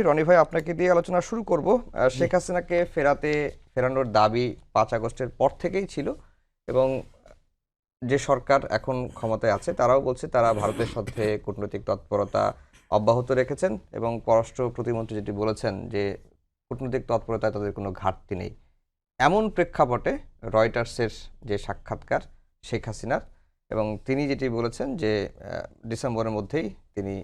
রনি ভাই, আপনাকে দিয়ে আলোচনা শুরু করব। শেখ হাসিনাকে ফেরানোর দাবি 5 আগস্টের পর থেকেই ছিল, এবং যে সরকার এখন ক্ষমতায় আছে তারাও বলছে তারা ভারতের সাথে কূটনৈতিক তৎপরতা অব্যাহত রেখেছেন, এবং পররাষ্ট্র প্রতিমন্ত্রী যেটি বলেছেন যে কূটনৈতিক তৎপরতায় তাদের কোনো ঘাটতি নেই। এমন প্রেক্ষাপটে রয়টার্সের যে সাক্ষাৎকার শেখ হাসিনার, এবং তিনি যেটি বলেছেন যে ডিসেম্বরের মধ্যেই তিনি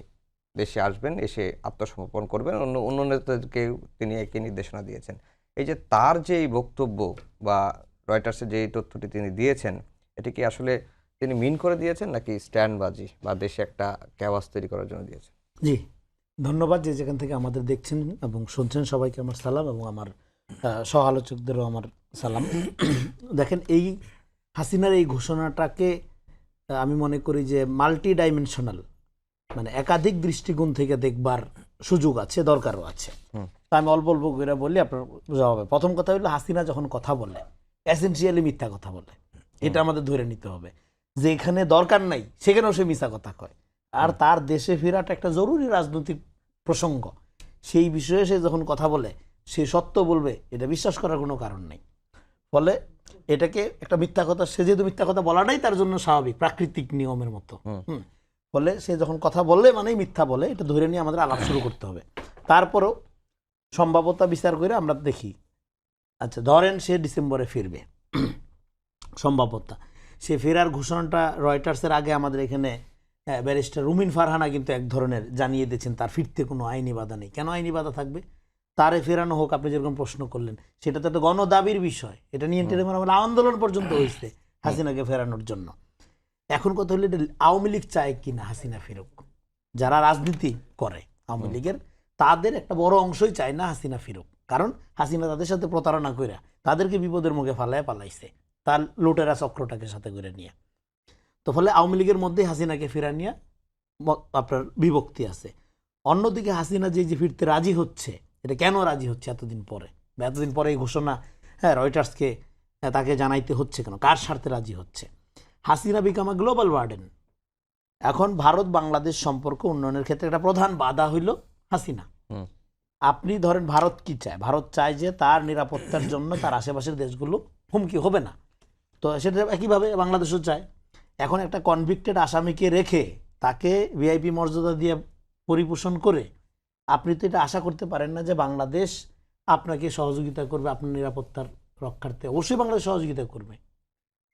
দেশে আসবেন, এসে আত্মসমর্পণ করবেন, অন্য নেতাদেরকে তিনি একই নির্দেশনা দিয়েছেন। এই যে তার যে এই বক্তব্য বা রয়টার্সের যে এই তথ্যটি তিনি দিয়েছেন, এটি কি আসলে তিনি মিন করে দিয়েছেন নাকি স্ট্যান্ডবাজি বা দেশে একটা ক্যাওয়াস তৈরি করার জন্য দিয়েছেন? জি, ধন্যবাদ। যে যেখান থেকে আমাদের দেখছেন এবং শুনছেন সবাইকে আমার সালাম, এবং আমার সহ আলোচকদেরও আমার সালাম। দেখেন, এই হাসিনার এই ঘোষণাটাকে আমি মনে করি যে মাল্টি ডাইমেনশনাল, মানে একাধিক দৃষ্টিকোণ থেকে দেখবার সুযোগ আছে, দরকারও আছে। তা আমি অল্প অল্প করে বলি, আপনার বোঝা হবে। প্রথম কথা হলো, হাসিনা যখন কথা বলে এসেনশিয়ালি মিথ্যা কথা বলে, এটা আমাদের ধরে নিতে হবে। যে এখানে দরকার নাই সেখানেও সে মিথ্যা কথা কয়। আর তার দেশে ফেরাটা একটা জরুরি রাজনৈতিক প্রসঙ্গ, সেই বিষয়ে সে যখন কথা বলে সে সত্য বলবে, এটা বিশ্বাস করার কোনো কারণ নেই। ফলে এটাকে একটা মিথ্যা কথা, সে যেহেতু মিথ্যা কথা বলাটাই তার জন্য স্বাভাবিক, প্রাকৃতিক নিয়মের মতো। ফলে সে যখন কথা বললে মানেই মিথ্যা বলে, এটা ধরে নিয়ে আমাদের আলাপ শুরু করতে হবে। তারপরেও সম্ভাব্যতা বিচার করে আমরা দেখি, আচ্ছা ধরেন সে ডিসেম্বরে ফিরবে, সম্ভাব্যতা সে ফেরার ঘোষণাটা রয়টার্সের আগে আমাদের এখানে ব্যারিস্টার রুমিন ফারহানা কিন্তু এক ধরনের জানিয়ে দিয়েছেন তার ফিরতে কোনো আইনি বাধা নেই। কেন আইনি বাধা থাকবে? তারে ফেরানো হোক, আপনি যেরকম প্রশ্ন করলেন, সেটা তো একটা গণদাবির বিষয়। এটা নিয়ে আন্দোলন পর্যন্ত হয়েছে হাসিনাকে ফেরানোর জন্য। এখন কথা হলো, এটা আওয়ামী লীগ চায় কিনা হাসিনা ফিরুক। যারা রাজনীতি করে আওয়ামী লীগের, তাদের একটা বড় অংশই চায় না হাসিনা ফিরুক, কারণ হাসিনা তাদের সাথে প্রতারণা করে তাদেরকে বিপদের মুখে পালাইছে তার লুটেরা চক্রটাকে সাথে করে নিয়ে। তো ফলে আওয়ামী লীগের মধ্যে হাসিনাকে ফেরা নিয়ে আপনার বিভক্তি আছে। অন্যদিকে হাসিনা যে ফিরতে রাজি হচ্ছে, এটা কেন রাজি হচ্ছে এতদিন পরে, বা এতদিন পরে এই ঘোষণা রয়টার্সকে তাকে জানাইতে হচ্ছে কেন, কার স্বার্থে রাজি হচ্ছে? Hasina become global warden. এখন ভারত বাংলাদেশ সম্পর্ক উন্নয়নের ক্ষেত্রে একটা প্রধান বাধা হইল হাসিনা। আপনি ধরেন, ভারত কি চায়? ভারত চায় যে তার নিরাপত্তার জন্য তার আশেপাশের দেশগুলো হুমকি হবে না। তো সেটা একইভাবে বাংলাদেশও চায়। এখন একটা কনভিক্টেড আসামিকে রেখে তাকে ভিআইপি মর্যাদা দিয়ে পরিপোষণ করে আপনি তো এটা আশা করতে পারেন না যে বাংলাদেশ আপনাকে সহযোগিতা করবে আপনার নিরাপত্তার রক্ষার্থে। অবশ্যই বাংলাদেশ সহযোগিতা করবে,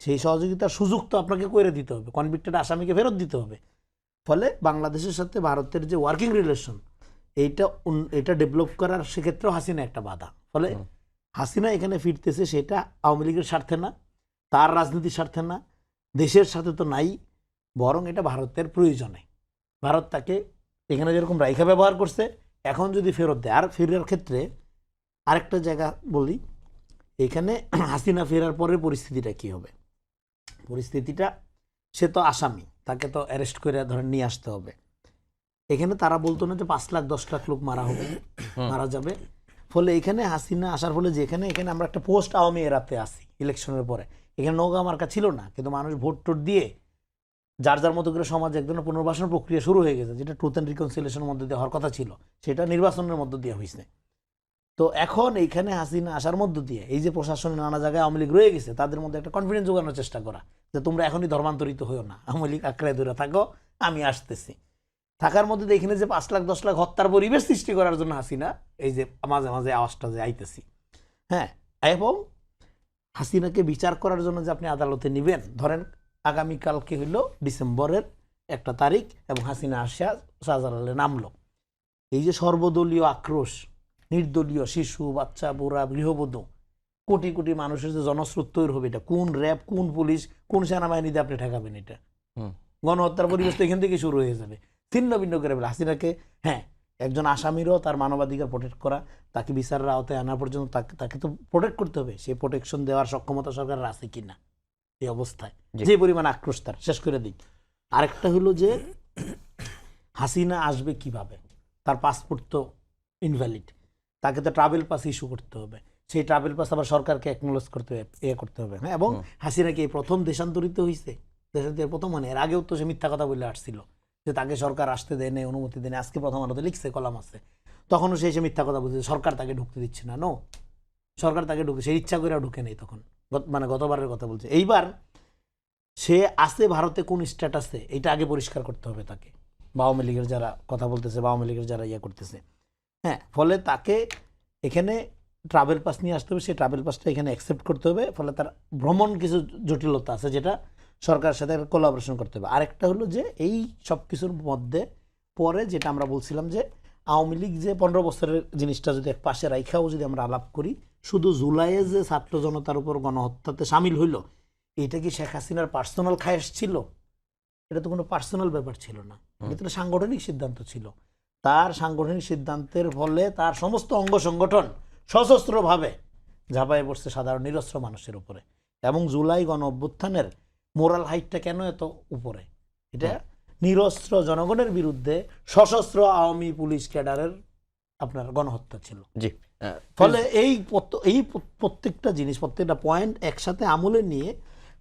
সেই সহযোগিতার সুযোগ তো আপনাকে করে দিতে হবে, কনভিক্টেড আসামিকে ফেরত দিতে হবে। ফলে বাংলাদেশের সাথে ভারতের যে ওয়ার্কিং রিলেশন, এটা ডেভেলপ করার সেক্ষেত্রেও হাসিনা একটা বাধা। ফলে হাসিনা এখানে ফিরতেছে, সেটা আওয়ামী লীগের স্বার্থে না, তার রাজনীতির স্বার্থে না, দেশের সাথে তো নাই, বরং এটা ভারতের প্রয়োজনে। ভারত তাকে এখানে যেরকম রাইখা ব্যবহার করছে, এখন যদি ফেরত দেয়। আর ফেরার ক্ষেত্রে আরেকটা জায়গা বলি, এখানে হাসিনা ফেরার পরের পরিস্থিতিটা কি হবে? পরিস্থিতিটা, সে তো আসামি, তাকে তো অ্যারেস্ট করে ধরে নিয়ে আসতে হবে। এখানে তারা বলতো না যে 5 লাখ 10 লাখ লোক মারা যাবে। ফলে এখানে হাসিনা আসার ফলে, যেখানে এখানে আমরা একটা পোস্ট আওয়ামী এরাতে আসি ইলেকশনের পরে, এখানে নৌকা মার্কা ছিল না, কিন্তু মানুষ ভোট টোট দিয়ে যার যার মতো করে সমাজে এক ধরনের পুনর্বাসন প্রক্রিয়া শুরু হয়ে গেছে, যেটা ট্রুথ অ্যান্ড রিকনসিলিয়েশনের মধ্যে দিয়ে হওয়ার কথা ছিল, সেটা নির্বাচনের মধ্য দিয়ে হয়েছে। তো এখন এইখানে হাসিনা আসার মধ্য দিয়ে এই যে প্রশাসনের নানা জায়গায় আওয়ামী লীগ রয়ে গেছে, তাদের মধ্যে একটা কনফিডেন্স জোগানোর চেষ্টা করা যে তোমরা এখনই ধর্মান্তরিত হইও না, আওয়ামী লীগ আঁকড়ায় ধরে থাকো, আমি আসতেছি। থাকার মধ্যে এখানে যে 5 লাখ 10 লাখ হত্যার পরিবেশ সৃষ্টি করার জন্য হাসিনা এই যে মাঝে মাঝে আওয়াজটা যে আইতেছি, এবং হাসিনাকে বিচার করার জন্য যে আপনি আদালতে নিবেন, ধরেন আগামীকালকে হইল ডিসেম্বরের 1 তারিখ, এবং হাসিনা আসিয়া শাহজালালে নামলো। এই যে সর্বদলীয় আক্রোশ, নির্দলীয় শিশু, বাচ্চা, বুড়া, গৃহবধূ, কোটি কোটি মানুষের যে জনস্রোত তৈরি হবে, এটা কোন র্যাব, কোন পুলিশ, কোন সেনাবাহিনী দিয়ে আপনি ঠেকাবেন? এটা গণহত্যার পরিবেশ তো এখান থেকে শুরু হয়ে যাবে। ছিন্ন ভিন্ন করে ফেলে হাসিনাকে। একজন আসামিরও তার মানবাধিকার প্রোটেক্ট করা, তাকে বিচারের আওতায় আনা পর্যন্ত তাকে তো প্রোটেক্ট করতে হবে। সেই প্রোটেকশন দেওয়ার সক্ষমতা সরকারের আছে কিনা এই অবস্থায়, যে পরিমাণ আক্রোশ তার। শেষ করে দিই, আরেকটা হলো যে হাসিনা আসবে কিভাবে? তার পাসপোর্ট তো ইনভ্যালিড, তাকে তো ট্রাভেল পাস ইস্যু করতে হবে, সেই ট্রাভেল পাস আবার সরকারকে অ্যাকনোলেজ করতে হবে। এবং হাসিনাকে এই প্রথম দেশান্তরিত হয়েছে, দেশান্তরের প্রথম, মানে এর আগেও তো সে মিথ্যা কথা বলে আসছিল যে তাকে সরকার আসতে দেয় নেই, অনুমতি দেয়। আজকে প্রথম আলোতে লিখছে, কলাম আছে। তখনও সে এসে মিথ্যা কথা বলছে, সরকার তাকে ঢুকতে দিচ্ছে না। নো, সরকার তাকে ঢুকতে, সে ইচ্ছা করে ঢুকে নেই তখন, মানে গতবারের কথা বলছে। এইবার সে আছে ভারতে কোন স্ট্যাটাসে, এটা আগে পরিষ্কার করতে হবে তাকে, বা আওয়ামী লীগের যারা কথা বলতেছে বা আওয়ামী লীগের যারা করতেছে। হ্যাঁ, ফলে তাকে এখানে ট্রাভেল পাস নিয়ে আসতে হবে, সেই ট্রাভেল পাসটা এখানে অ্যাকসেপ্ট করতে হবে। ফলে তার ভ্রমণ কিছু জটিলতা আছে, যেটা সরকারের সাথে কোলাবোরেশন করতে হবে। আরেকটা হলো যে এই সব কিছুর মধ্যে পরে যেটা আমরা বলছিলাম যে আওয়ামী লীগ যে 15 বছরের জিনিসটা যদি এক পাশে রাইখাও যদি আমরা আলাপ করি, শুধু জুলাইয়ে যে ছাত্র জনতার উপর গণহত্যাতে সামিল হইল, এটা কি শেখ হাসিনার পার্সোনাল খায়েশ ছিল? এটা তো কোনো পার্সোনাল ব্যাপার ছিল না, এটা তো সাংগঠনিক সিদ্ধান্ত ছিল। তার সাংগঠনিক সিদ্ধান্তের ফলে তার সমস্ত অঙ্গ সংগঠন সশস্ত্রভাবে ঝাঁপায়ে পড়ছে সাধারণ নিরস্ত্র মানুষের উপরে। এবং জুলাই গণ অভ্যুত্থানের মোরাল হাইটটা কেন এত উপরে? এটা নিরস্ত্র জনগণের বিরুদ্ধে সশস্ত্র আওয়ামী পুলিশ ক্যাডারের আপনার গণহত্যা ছিল। জি, ফলে এই প্রত্যেকটা জিনিস, প্রত্যেকটা পয়েন্ট একসাথে আমলে নিয়ে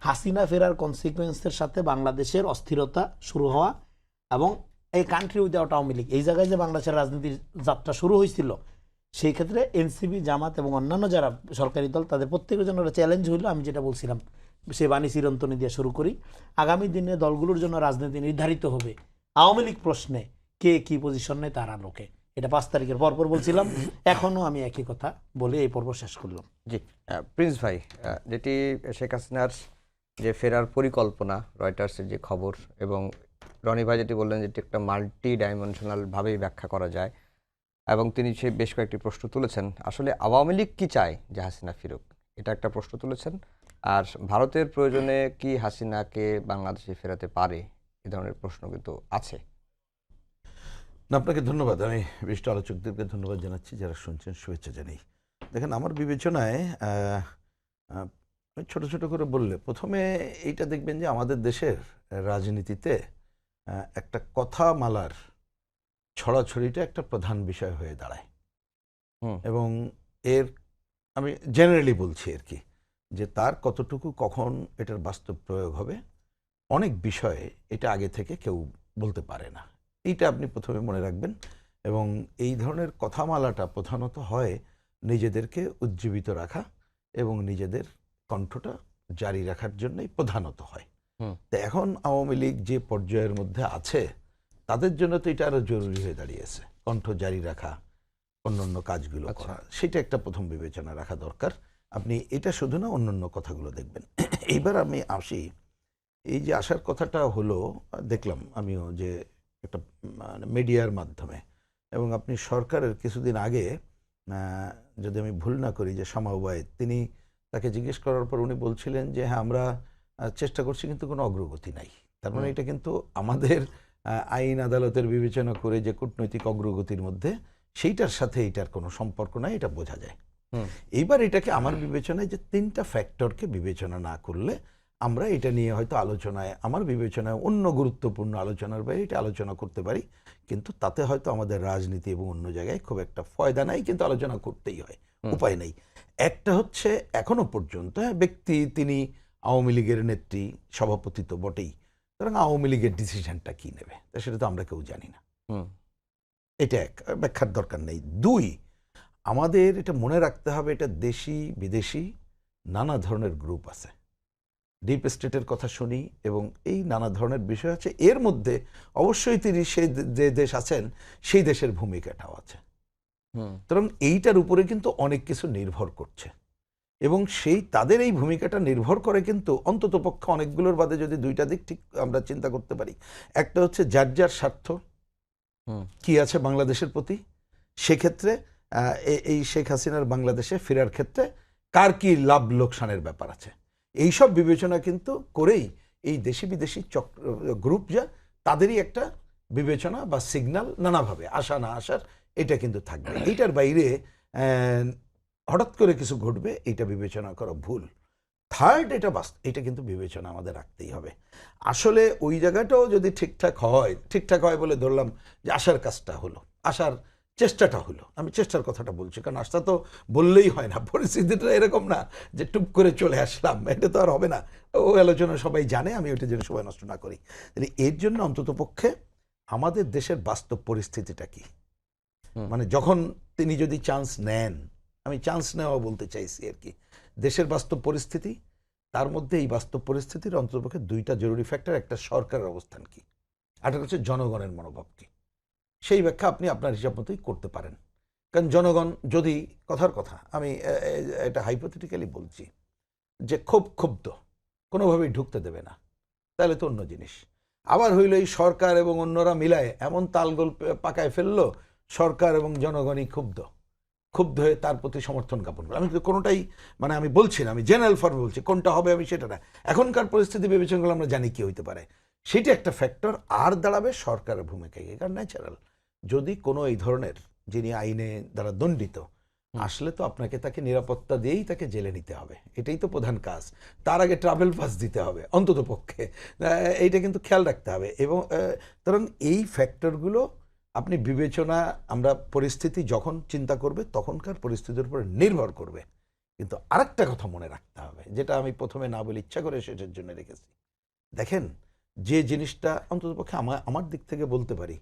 হাসিনা ফেরার কনসিকুয়েন্সের সাথে বাংলাদেশের অস্থিরতা শুরু হওয়া, এবং এই কান্ট্রি উইদাউট আওয়ামী লীগ, এই জায়গায় যে বাংলাদেশের রাজনীতির যাত্রা শুরু হয়েছিল, সেই ক্ষেত্রে এনসিপি, জামাত এবং অন্যান্য যারা সরকারি দল, তাদের প্রত্যেকের জন্য একটা চ্যালেঞ্জ হইল। আমি যেটা বলছিলাম, সে বাণী চিরন্তনী দিয়ে শুরু করি, আগামী দিনে দলগুলোর জন্য রাজনীতি নির্ধারিত হবে আওয়ামী লীগ প্রশ্নে কে কি পজিশন নেয় তার আলোকে। এটা 5 তারিখের পরপর বলছিলাম, এখনো আমি একই কথা বলে এই পর্ব শেষ করলাম। জি, প্রিন্স ভাই, যেটি শেখ হাসিনার যে ফেরার পরিকল্পনা, রয়টার্সের যে খবর, এবং রনি ভাই যেটি বললেন যেটি একটা মাল্টি ডাইমেনশনাল ভাবেই ব্যাখ্যা করা যায়, এবং তিনি সে বেশ কয়েকটি প্রশ্ন তুলেছেন। আসলে আওয়ামী লীগ কি চায় যে হাসিনা ফিরুক, এটা একটা প্রশ্ন তুলেছেন। আর ভারতের প্রয়োজনে কি হাসিনাকে বাংলাদেশে ফেরাতে পারে, এ ধরনের প্রশ্ন কিন্তু আছে। না, আপনাকে ধন্যবাদ। আমি বিশিষ্ট আলোচকদেরকে ধন্যবাদ জানাচ্ছি, যারা শুনছেন শুভেচ্ছা জানাই। দেখেন, আমার বিবেচনায় আমি ছোট ছোট করে বললে প্রথমে এইটা দেখবেন যে আমাদের দেশের রাজনীতিতে একটা কথা মালার ছড়াছড়িটা একটা প্রধান বিষয় হয়ে দাঁড়ায়। এবং এর আমি জেনারেলি বলছি আর কি, যে তার কতটুকু কখন এটার বাস্তব প্রয়োগ হবে, অনেক বিষয়ে এটা আগে থেকে কেউ বলতে পারে না। এইটা আপনি প্রথমে মনে রাখবেন। এবং এই ধরনের কথামালাটা প্রধানত হয় নিজেদেরকে উজ্জীবিত রাখা এবং নিজেদের কণ্ঠটা জারি রাখার জন্যই প্রধানত হয়। তো এখন আওয়ামী লীগ যে পর্যায়ের মধ্যে আছে, তাদের জন্য তো এটা আরো জরুরি হয়ে দাঁড়িয়েছে, কণ্ঠ জারি রাখা, অন্যান্য কাজগুলো করা। সেটা একটা প্রথম বিবেচনা রাখা দরকার। আপনি এটা শুধু না, অন্যান্য কথাগুলো দেখবেন। এইবার আমি আসি, এই যে আসার কথাটা হলো, দেখলাম আমিও যে একটা মিডিয়ার মাধ্যমে, এবং আপনি সরকারের কিছুদিন আগে, যদি আমি ভুল না করি, যে শামাওয়াত, তিনি তাকে জিজ্ঞেস করার পর উনি বলছিলেন যে হ্যাঁ, আমরা চেষ্টা করছি কিন্তু কোনো অগ্রগতি নাই। তার মানে এটা কিন্তু আমাদের আইন আদালতের বিবেচনা করে যে কূটনৈতিক অগ্রগতির মধ্যে, সেইটার সাথে এটার কোনো সম্পর্ক নাই, এটা বোঝা যায়। এইবার এটাকে আমার বিবেচনায় যে 3টা ফ্যাক্টরকে বিবেচনা না করলে আমরা এটা নিয়ে হয়তো আলোচনায়, আমার বিবেচনায় অন্য গুরুত্বপূর্ণ আলোচনার বাইরে এটা আলোচনা করতে পারি, কিন্তু তাতে হয়তো আমাদের রাজনীতি এবং অন্য জায়গায় খুব একটা ফয়দা নাই, কিন্তু আলোচনা করতেই হয়, উপায় নেই। একটা হচ্ছে, এখনো পর্যন্ত ব্যক্তি তিনি আওয়ামী লীগের নেত্রী, সভাপতি তো বটেই, সুতরাং আওয়ামী লীগের ডিসিশনটা কি নেবে সেটা তো আমরা কেউ জানি না। এটা এক, ব্যাখ্যার দরকার নেই। 2, আমাদের এটা মনে রাখতে হবে, এটা দেশি বিদেশি নানা ধরনের গ্রুপ আছে, ডিপ স্টেটের কথা শুনি, এবং এই নানা ধরনের বিষয় আছে। এর মধ্যে অবশ্যই তিনি সেই যে দেশ আছেন সেই দেশের ভূমিকাটাও আছে। সুতরাং এইটার উপরে কিন্তু অনেক কিছু নির্ভর করছে, এবং সেই তাদের এই ভূমিকাটা নির্ভর করে কিন্তু অন্তত পক্ষে অনেকগুলোর বাদে যদি 2টা দিক ঠিক আমরা চিন্তা করতে পারি। একটা হচ্ছে যার যার স্বার্থ কি আছে বাংলাদেশের প্রতি, সেক্ষেত্রে এই শেখ হাসিনার বাংলাদেশে ফেরার ক্ষেত্রে কার কি লাভ লোকসানের ব্যাপার আছে, এইসব বিবেচনা কিন্তু করেই এই দেশি বিদেশি গ্রুপ যা, তাদেরই একটা বিবেচনা বা সিগন্যাল নানাভাবে আসা না আসার, এটা কিন্তু থাকবে। এইটার বাইরে হঠাৎ করে কিছু ঘটবে, এটা বিবেচনা করা ভুল। 3rd, এটা কিন্তু বিবেচনা আমাদের রাখতেই হবে। আসলে ওই জায়গাটাও যদি ঠিকঠাক হয় বলে ধরলাম যে আসার কাজটা হলো, আসার চেষ্টাটা হলো, আমি চেষ্টার কথাটা বলছি, কারণ আশা তো বললেই হয় না, পরিস্থিতিটা এরকম না যে টুপ করে চলে আসলাম, এটা তো আর হবে না। ও আলোচনা সবাই জানে, আমি ওইটা যেন সময় নষ্ট না করি। এর জন্য অন্তত পক্ষে আমাদের দেশের বাস্তব পরিস্থিতিটা কি, মানে যখন তিনি যদি চান্স নেন, আমি চান্স নেওয়া বলতে চাইছি আর কি, দেশের বাস্তব পরিস্থিতি, তার মধ্যে এই বাস্তব পরিস্থিতির অন্তর্পক্ষে দুইটা জরুরি ফ্যাক্টর, একটা সরকারের অবস্থান কি, আরেকটা হচ্ছে জনগণের মনোভাব কি, সেই ব্যাখ্যা আপনি আপনার হিসাব মতোই করতে পারেন। কারণ জনগণ যদি, কথার কথা আমি এটা হাইপোথেটিক্যালি বলছি, যে খুব ক্ষুব্ধ, কোনোভাবেই ঢুকতে দেবে না, তাহলে তো অন্য জিনিস। আবার হইল এই সরকার এবং অন্যরা মিলায় এমন তালগোল পাকায় ফেললো, সরকার এবং জনগণই ক্ষুব্ধ হয়ে তার প্রতি সমর্থন জ্ঞাপন করে। আমি কিন্তু কোনোটাই, মানে আমি বলছি না, আমি জেনারেল ফর্মে বলছি, কোনটা হবে আমি সেটা না, এখনকার পরিস্থিতি বিবেচনা করলে আমরা জানি কি হইতে পারে, সেটা একটা ফ্যাক্টর। আর দাঁড়াবে সরকারের ভূমিকায়, কারণ ন্যাচারাল, যদি কোনো এই ধরনের যিনি আইনে দ্বারা দণ্ডিত আসলে তো আপনাকে তাকে নিরাপত্তা দিয়েই তাকে জেলে নিতে হবে, এটাই তো প্রধান কাজ। তার আগে ট্রাভেল পাস দিতে হবে অন্তত পক্ষে, এইটা কিন্তু খেয়াল রাখতে হবে। এবং কারণ এই ফ্যাক্টরগুলো আপনি বিবেচনা, আমরা পরিস্থিতি যখন চিন্তা করবে তখনকার পরিস্থিতির উপর নির্ভর করবে। কিন্তু আরেকটা কথা মনে রাখতে হবে, যেটা আমি প্রথমে না বলে ইচ্ছা করে সেটার জন্য রেখেছি। দেখেন, যে জিনিসটা অন্ততপক্ষে আমার দিক থেকে বলতে পারি,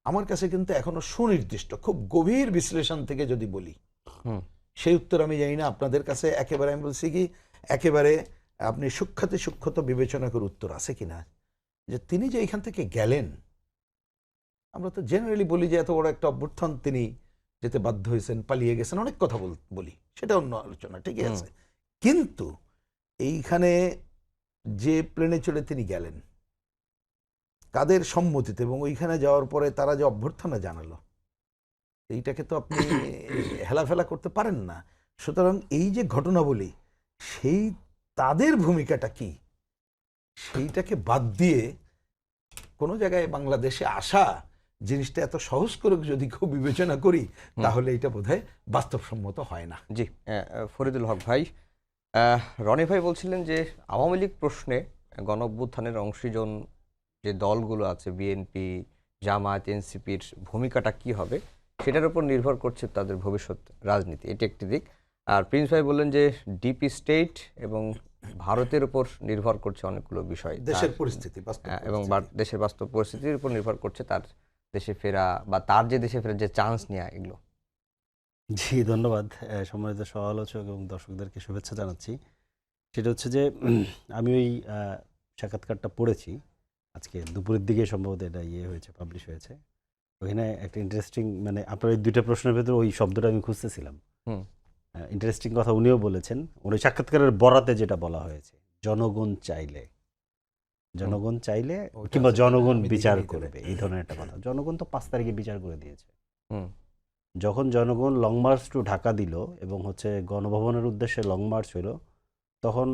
আমার কাছে কিন্তু এখনো সুনির্দিষ্ট, খুব গভীর বিশ্লেষণ থেকে যদি বলি, সেই উত্তর আমি জানি না আপনাদের কাছে একেবারে, আমি বলছি কি একেবারে আপনি সূক্ষ্মত বিবেচনা করে উত্তর আছে কিনা, যে তিনি যে এখান থেকে গেলেন, আমরা তো জেনারেলি বলি যে এত বড় একটা অভ্যুত্থান, তিনি যেতে বাধ্য হয়েছেন, পালিয়ে গেছেন, অনেক কথা বলি, সেটা অন্য আলোচনা, ঠিকই আছে। কিন্তু এইখানে যে প্লেনে চড়ে তিনি গেলেন, কাদের সম্মতিতে, এবং ওইখানে যাওয়ার পরে তারা যে অভ্যর্থনা জানালো, এইটাকে তো আপনি হেলাফেলা করতে পারেন না। সুতরাং এই যে ঘটনাবলী, সেই তাদের ভূমিকাটা কি, সেইটাকে বাদ দিয়ে কোনো জায়গায় বাংলাদেশে আসা জিনিসটা এত সহজ করে যদি কেউ বিবেচনা করি, তাহলে এটা বোধহয় বাস্তবসম্মত হয় না। জি, ফরিদুল হক ভাই, রনি ভাই বলছিলেন যে আওয়ামী লীগ প্রশ্নে গণঅভ্যুত্থানের অংশীজন যে দলগুলো আছে, বিএনপি, জামায়াত, এনসিপির ভূমিকাটা কি হবে সেটার উপর নির্ভর করছে তাদের ভবিষ্যৎ রাজনীতি, এটি একটি দিক। আর প্রিন্স ভাই বললেন যে ডিপি স্টেট এবং ভারতের উপর নির্ভর করছে অনেকগুলো বিষয়, দেশের পরিস্থিতি, এবং দেশের বাস্তব পরিস্থিতির উপর নির্ভর করছে তার দেশে ফেরা, বা তার যে দেশে ফেরার যে চান্স নেওয়া, এগুলো। জি, ধন্যবাদ সম্মানিত সহ-আলোচক এবং দর্শকদেরকে শুভেচ্ছা জানাচ্ছি। সেটা হচ্ছে যে আমি ওই সাক্ষাৎকারটা পড়েছি আজকে দুপুরের দিকে, সম্ভবত এটা হয়েছে, পাবলিশ হয়েছে। ওখানে একটা ইন্টারেস্টিং, মানে আপনার এই দুইটা প্রশ্নের ভেতরে ওই শব্দটা আমি খুঁজতেছিলাম। ইন্টারেস্টিং কথা উনিও বলেছেন, ওই সাক্ষাৎকারের বরাতে যেটা বলা হয়েছে, জনগণ চাইলে কিংবা জনগণ বিচার করবে, এই ধরনের একটা কথা। জনগণ তো 5 তারিখে বিচার করে দিয়েছে। যখন জনগণ লং মার্চ টু ঢাকা দিল এবং হচ্ছে গণভবনের উদ্দেশ্যে লং মার্চ হলো, তখন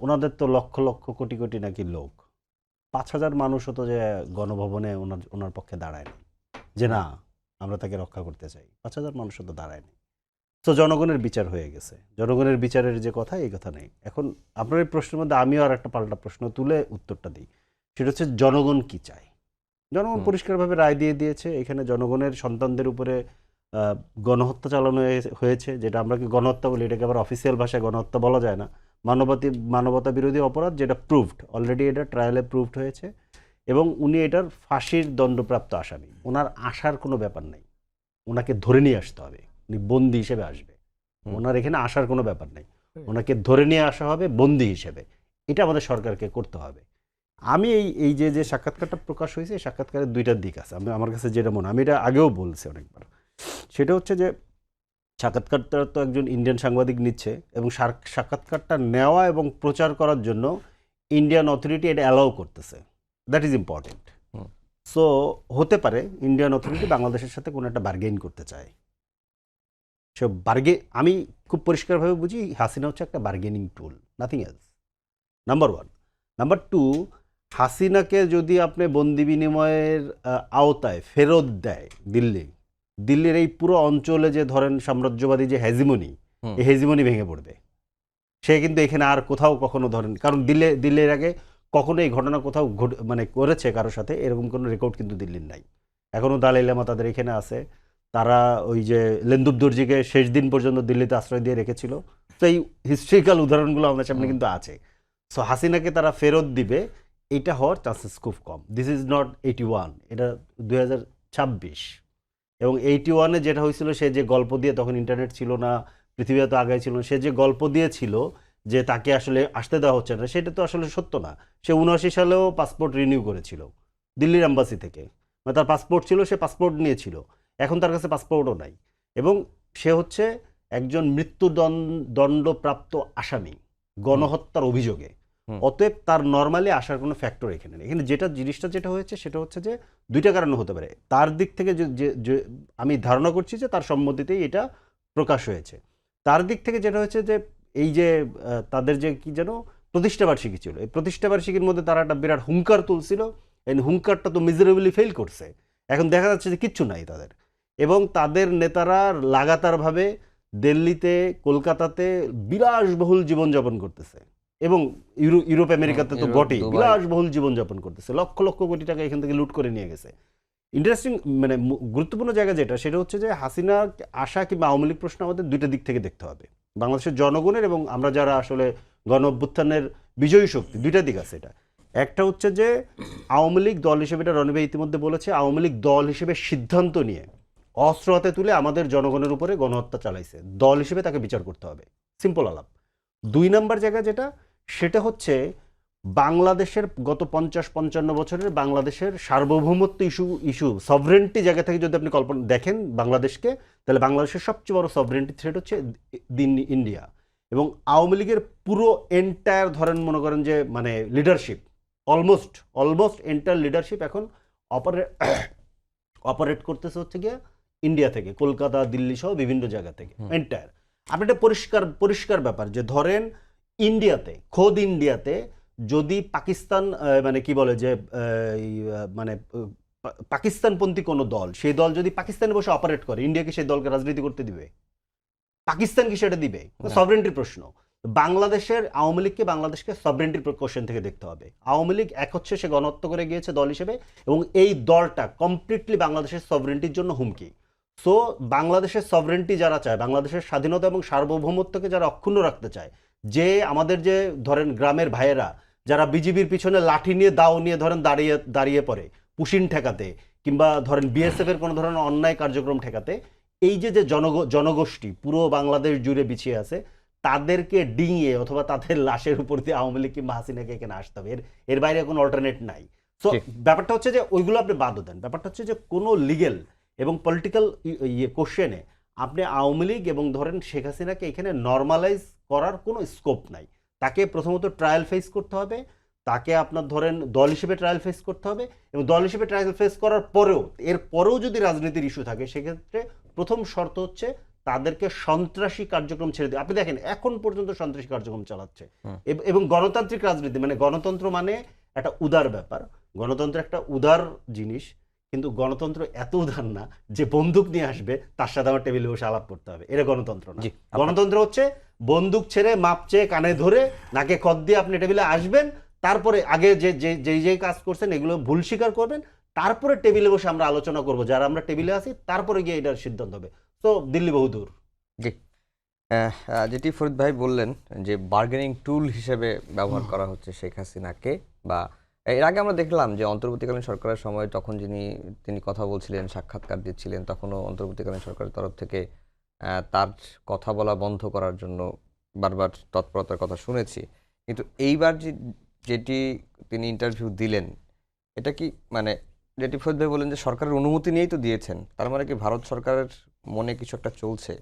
ওনাদের তো লক্ষ লক্ষ কোটি কোটি নাকি লোক, 5,000 মানুষও তো যে গণভবনে ওনার পক্ষে দাঁড়ায়নি যে না আমরা তাকে রক্ষা করতে চাই, 5,000 মানুষও তো দাঁড়ায়নি। তো জনগণের বিচার হয়ে গেছে, জনগণের বিচারের যে কথা, এই কথা নেই। এখন আপনার এই প্রশ্নের মধ্যে আমিও আর একটা পাল্টা প্রশ্ন তুলে উত্তরটা দিই, সেটা হচ্ছে জনগণ কি চায়। জনগণ পরিষ্কারভাবে রায় দিয়ে দিয়েছে, এখানে জনগণের সন্তানদের উপরে গণহত্যা চালানো হয়েছে, যেটা আমরা কি গণহত্যা বলি, এটাকে আবার অফিসিয়াল ভাষায় গণহত্যা বলা যায় না, মানবতা বিরোধী অপরাধ, যেটা প্রুভড অলরেডি, এটা ট্রায়ালে প্রুভড হয়েছে, এবং উনি এটার ফাঁসির দণ্ডপ্রাপ্ত আসামি। ওনার আসার কোনো ব্যাপার নেই, ওনাকে ধরে নিয়ে আসতে হবে, উনি বন্দি হিসেবে আসবে, ওনার এখানে আসার কোনো ব্যাপার নেই, ওনাকে ধরে নিয়ে আসা হবে বন্দি হিসেবে, এটা আমাদের সরকারকে করতে হবে। আমি এই যে সাক্ষাৎকারটা প্রকাশ হয়েছে, এই সাক্ষাৎকারের দুইটা দিক আছে, আমার কাছে যেটা মনে, আমি এটা আগেও বলছি অনেকবার, সেটা হচ্ছে যে সাক্ষাৎকারটা তো একজন ইন্ডিয়ান সাংবাদিক নিচ্ছে, এবং সাক্ষাৎকারটা নেওয়া এবং প্রচার করার জন্য ইন্ডিয়ান অথরিটি এটা অ্যালাউ করতেছে, দ্যাট ইজ ইম্পর্টেন্ট। সো হতে পারে ইন্ডিয়ান অথরিটি বাংলাদেশের সাথে কোনো একটা বার্গেইন করতে চায়, সে আমি খুব পরিষ্কারভাবে বুঝি, হাসিনা হচ্ছে একটা বার্গেনিং টুল, নাথিং এলস, নাম্বার 1। নাম্বার 2, হাসিনাকে যদি আপনি বন্দি বিনিময়ের আওতায় ফেরত দেয় দিল্লির এই পুরো অঞ্চলে যে ধরেন সাম্রাজ্যবাদী যে হেজিমনি, এই হেজিমনি ভেঙে পড়বে। সে কিন্তু এখানে আর কোথাও কখনো ধরেন, কারণ দিল্লির আগে কখনো এই ঘটনা কোথাও মানে করেছে কারোর সাথে, এরকম কোনো রেকর্ড কিন্তু দিল্লির নাই। এখনও দালাই লামা তাদের এখানে আছে, তারা ওই যে লেন্দুব দর্জিকে শেষ দিন পর্যন্ত দিল্লিতে আশ্রয় দিয়ে রেখেছিল। তো এই হিস্ট্রিক্যাল উদাহরণগুলো আমাদের সামনে কিন্তু আছে। সো হাসিনাকে তারা ফেরত দিবে, এইটা হওয়ার চান্সেস খুব কম। দিস ইজ নট 81, এটা 2026। এবং 81-এ যেটা হয়েছিল, সে যে গল্প দিয়ে, তখন ইন্টারনেট ছিল না, পৃথিবী এত আগে ছিল না, সে যে গল্প দিয়েছিল যে তাকে আসলে আসতে দেওয়া হচ্ছে না, সেটা তো আসলে সত্য না। সে 79 সালেও পাসপোর্ট রিনিউ করেছিল দিল্লির এম্বাসি থেকে, মানে তার পাসপোর্ট ছিল, সে পাসপোর্ট নিয়েছিল, এখন তার কাছে পাসপোর্টও নাই, এবং সে হচ্ছে একজন মৃত্যুদণ্ডপ্রাপ্ত আসামি গণহত্যার অভিযোগে। অতএব তার নর্মালি আসার কোনো ফ্যাক্টর এখানে নেই। এখানে জিনিসটা যেটা হয়েছে সেটা হচ্ছে যে দুইটা কারণে হতে পারে। তার দিক থেকে যে আমি ধারণা করছি যে তার সম্মতিতেই এটা প্রকাশ হয়েছে। তার দিক থেকে যেটা হয়েছে যে এই যে তাদের যে কি যেন প্রতিষ্ঠাবার্ষিকী ছিল, এই প্রতিষ্ঠাবার্ষিকীর মধ্যে তারা একটা বিরাট হুঙ্কার তুলছিল, এই হুঙ্কারটা তো মিজারেবলি ফেল করছে। এখন দেখা যাচ্ছে যে কিচ্ছু নাই তাদের, এবং তাদের নেতারা লাগাতারভাবে দিল্লিতে, কলকাতাতে বিলাসবহুল জীবনযাপন করতেছে, এবং ইউরোপ আমেরিকাতে তো বটেই বিলাসবহুল জীবনযাপন করতেছে, লক্ষ লক্ষ কোটি টাকা এখান থেকে লুট করে নিয়ে গেছে। ইন্টারেস্টিং, মানে গুরুত্বপূর্ণ জায়গা যেটা, সেটা হচ্ছে যে হাসিনা আশা কিংবা আওয়ামী লীগ প্রশ্ন আমাদের দুইটা দিক থেকে দেখতে হবে। বাংলাদেশের জনগণের এবং আমরা যারা আসলে গণ অভ্যুত্থানের বিজয়ী শক্তি, দুইটা দিক আছে এটা। একটা হচ্ছে যে আওয়ামী লীগ দল হিসেবে, এটা রনি ভাই ইতিমধ্যে বলেছে, আওয়ামী লীগ দল হিসেবে সিদ্ধান্ত নিয়ে অস্ত্র হাতে তুলে আমাদের জনগণের উপরে গণহত্যা চালাইছে, দল হিসেবে তাকে বিচার করতে হবে, সিম্পল আলাপ। 2 নম্বর জায়গা যেটা, সেটা হচ্ছে বাংলাদেশের গত 50-55 বছরের বাংলাদেশের সার্বভৌমত্ব ইস্যু সভরেন্টি জায়গা থেকে যদি আপনি কল্পনা দেখেন বাংলাদেশকে, তাহলে বাংলাদেশের সবচেয়ে বড় সভরেন্টি থ্রেট হচ্ছে ইন্ডিয়া। এবং আওয়ামী লীগের পুরো এন্টায়ার ধরেন মনে করেন যে মানে লিডারশিপ, অলমোস্ট এন্টায়ার লিডারশিপ এখন অপারেট করতেছে হচ্ছে গিয়ে ইন্ডিয়া থেকে, কলকাতা, দিল্লি সহ বিভিন্ন জায়গা থেকে এন্টায়ার। আপনি এটা পরিষ্কার ব্যাপার যে ধরেন ইন্ডিয়াতে, খোদ ইন্ডিয়াতে যদি পাকিস্তান মানে কি বলে যে মানে পাকিস্তানপন্থী কোনো দল, সেই দল যদি পাকিস্তানে বসে অপারেট করে, ইন্ডিয়া কি সেই দলকে রাজনীতি করতে দিবে? পাকিস্তান কি সেটা দিবে? সভরেন্টির প্রশ্ন। বাংলাদেশের আওয়ামী লীগকে বাংলাদেশকে সভরেন্টির কোশ্চেন থেকে দেখতে হবে। আওয়ামী লীগ এক হচ্ছে সে গণহত্যা করে গিয়েছে দল হিসেবে, এবং এই দলটা কমপ্লিটলি বাংলাদেশের সভরেন্টির জন্য হুমকি। সো বাংলাদেশের সভরেন্টি যারা চায়, বাংলাদেশের স্বাধীনতা এবং সার্বভৌমত্বকে যারা অক্ষুণ্ণ রাখতে চায়, যে আমাদের যে ধরেন গ্রামের ভাইয়েরা যারা বিজিবির পিছনে লাঠি নিয়ে, দাও নিয়ে ধরেন দাঁড়িয়ে পড়ে পুশিন ঠেকাতে, কিংবা ধরেন বিএসএফ এর কোনো ধরনের অন্যায় কার্যক্রম ঠেকাতে, এই যে জনগোষ্ঠী পুরো বাংলাদেশ জুড়ে বিছিয়ে আছে, তাদেরকে ডিঙিয়ে অথবা তাদের লাশের উপর দিয়ে আওয়ামী লীগ কিংবা হাসিনাকে এখানে আসতে হবে, এর বাইরে কোনো অল্টারনেট নাই। সো ব্যাপারটা হচ্ছে যে ওইগুলো আপনি বাদও দেন, ব্যাপারটা হচ্ছে যে কোনো লিগেল এবং পলিটিক্যাল কোশ্চেনে আপনি আওয়ামী লীগ এবং ধরেন শেখ হাসিনাকে এখানে নর্মালাইজ করার কোনো স্কোপ নাই। তাকে প্রথমত ট্রায়াল ফেস করতে হবে, তাকে আপনার ধরেন দল হিসেবে ট্রায়াল ফেস করতে হবে, এবং দল হিসেবে ট্রায়াল ফেস করার পরেও যদি রাজনীতির ইস্যু থাকে, সেক্ষেত্রে প্রথম শর্ত হচ্ছে তাদেরকে সন্ত্রাসী কার্যক্রম ছেড়ে দিয়ে। আপনি দেখেন এখন পর্যন্ত সন্ত্রাসী কার্যক্রম চালাচ্ছে, এবং গণতান্ত্রিক রাজনীতি মানে গণতন্ত্র মানে একটা উদার ব্যাপার, গণতন্ত্র একটা উদার জিনিস, কিন্তু গণতন্ত্র এত উদার না যে বন্দুক নিয়ে আসবে তার সাথে আমার টেবিলে বসে আলাপ করতে হবে, এটা গণতন্ত্র না। গণতন্ত্র হচ্ছে বন্দুক ছেড়ে মাপ চেয়ে কানে ধরে নাকে খত দিয়ে আপনি টেবিলে আসবেন, তারপরে আগে যে কাজ করছেন এগুলো ভুল স্বীকার করবেন, তারপরে টেবিলে বসে আমরা আলোচনা করব, যারা আমরা টেবিলে আছি, তারপরে গিয়ে এটার সিদ্ধান্ত হবে। তো দিল্লি বহুদূর। জি, যেটি ফরিদ ভাই বললেন যে বার্গেনিং টুল হিসেবে ব্যবহার করা হচ্ছে শেখ হাসিনাকে, বা এর আগে আমরা দেখলাম যে অন্তর্বর্তীকালীন সরকারের সময় তখন তিনি কথা বলছিলেন, সাক্ষাৎকার দিচ্ছিলেন, তখনও অন্তর্বর্তীকালীন সরকারের তরফ থেকে তার কথা বলা বন্ধ করার জন্য বারবার তৎপরতার কথা শুনেছি। কিন্তু এইবার যেটি তিনি ইন্টারভিউ দিলেন, এটা কি মানে যেটি ফরিদ ভাই বললেন যে সরকারের অনুমতি নিয়েই তো দিয়েছেন, তার মানে কি ভারত সরকারের মনে কিছু একটা চলছে?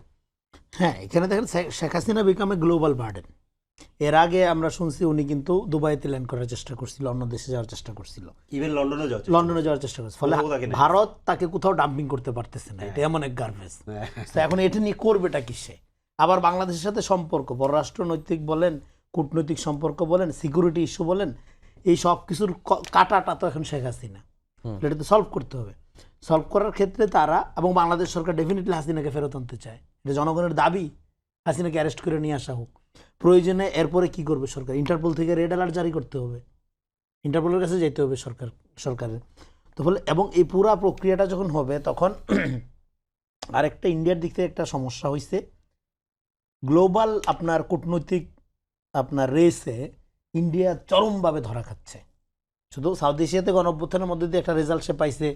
হ্যাঁ, এখানে দেখেন Sheikh Hasina become a global burden. এর আগে আমরা শুনছি উনি কিন্তু দুবাইতে ল্যান্ড করার চেষ্টা করছিল, অন্য দেশে যাওয়ার চেষ্টা করছিল, ইভেন লন্ডনে যাওয়ার চেষ্টা করছে। ফলে ভারত তাকে কোথাও ডাম্পিং করতে পারতেছে না, এটা এমন এক গার্বেজ। তো এখন এটা নিয়ে করবেটা কি সে? আবার বাংলাদেশের সাথে সম্পর্ক, পররাষ্ট্র নৈতিক বলেন, কূটনৈতিক সম্পর্ক বলেন, সিকিউরিটি ইস্যু বলেন, এই সব কিছুর কাটাটা তো এখন শেখ হাসিনা, এটা তো সলভ করতে হবে। সলভ করার ক্ষেত্রে তারা এবং বাংলাদেশ সরকার ডেফিনেটলি হাসিনাকে ফেরত আনতে চায়, এটা জনগণের দাবি, হাসিনাকে অ্যারেস্ট করে নিয়ে আসা হোক। প্রয়োজনে এরপরে কি করবে সরকার? ইন্টারপোল থেকে রেড অ্যালার্ট জারি করতে হবে, ইন্টারপোলের কাছে যেতে হবে সরকারের। তো ফলে এবং এই পুরা প্রক্রিয়াটা যখন হবে তখন আরেকটা ইন্ডিয়ার দিক থেকে একটা সমস্যা হয়েছে, গ্লোবাল আপনার কূটনৈতিক আপনার রেসে ইন্ডিয়া চরমভাবে ধরা খাচ্ছে। শুধু সাউথ এশিয়াতে গণঅভ্যুত্থানের মধ্যে দিয়ে একটা রেজাল্ট সে পাইছে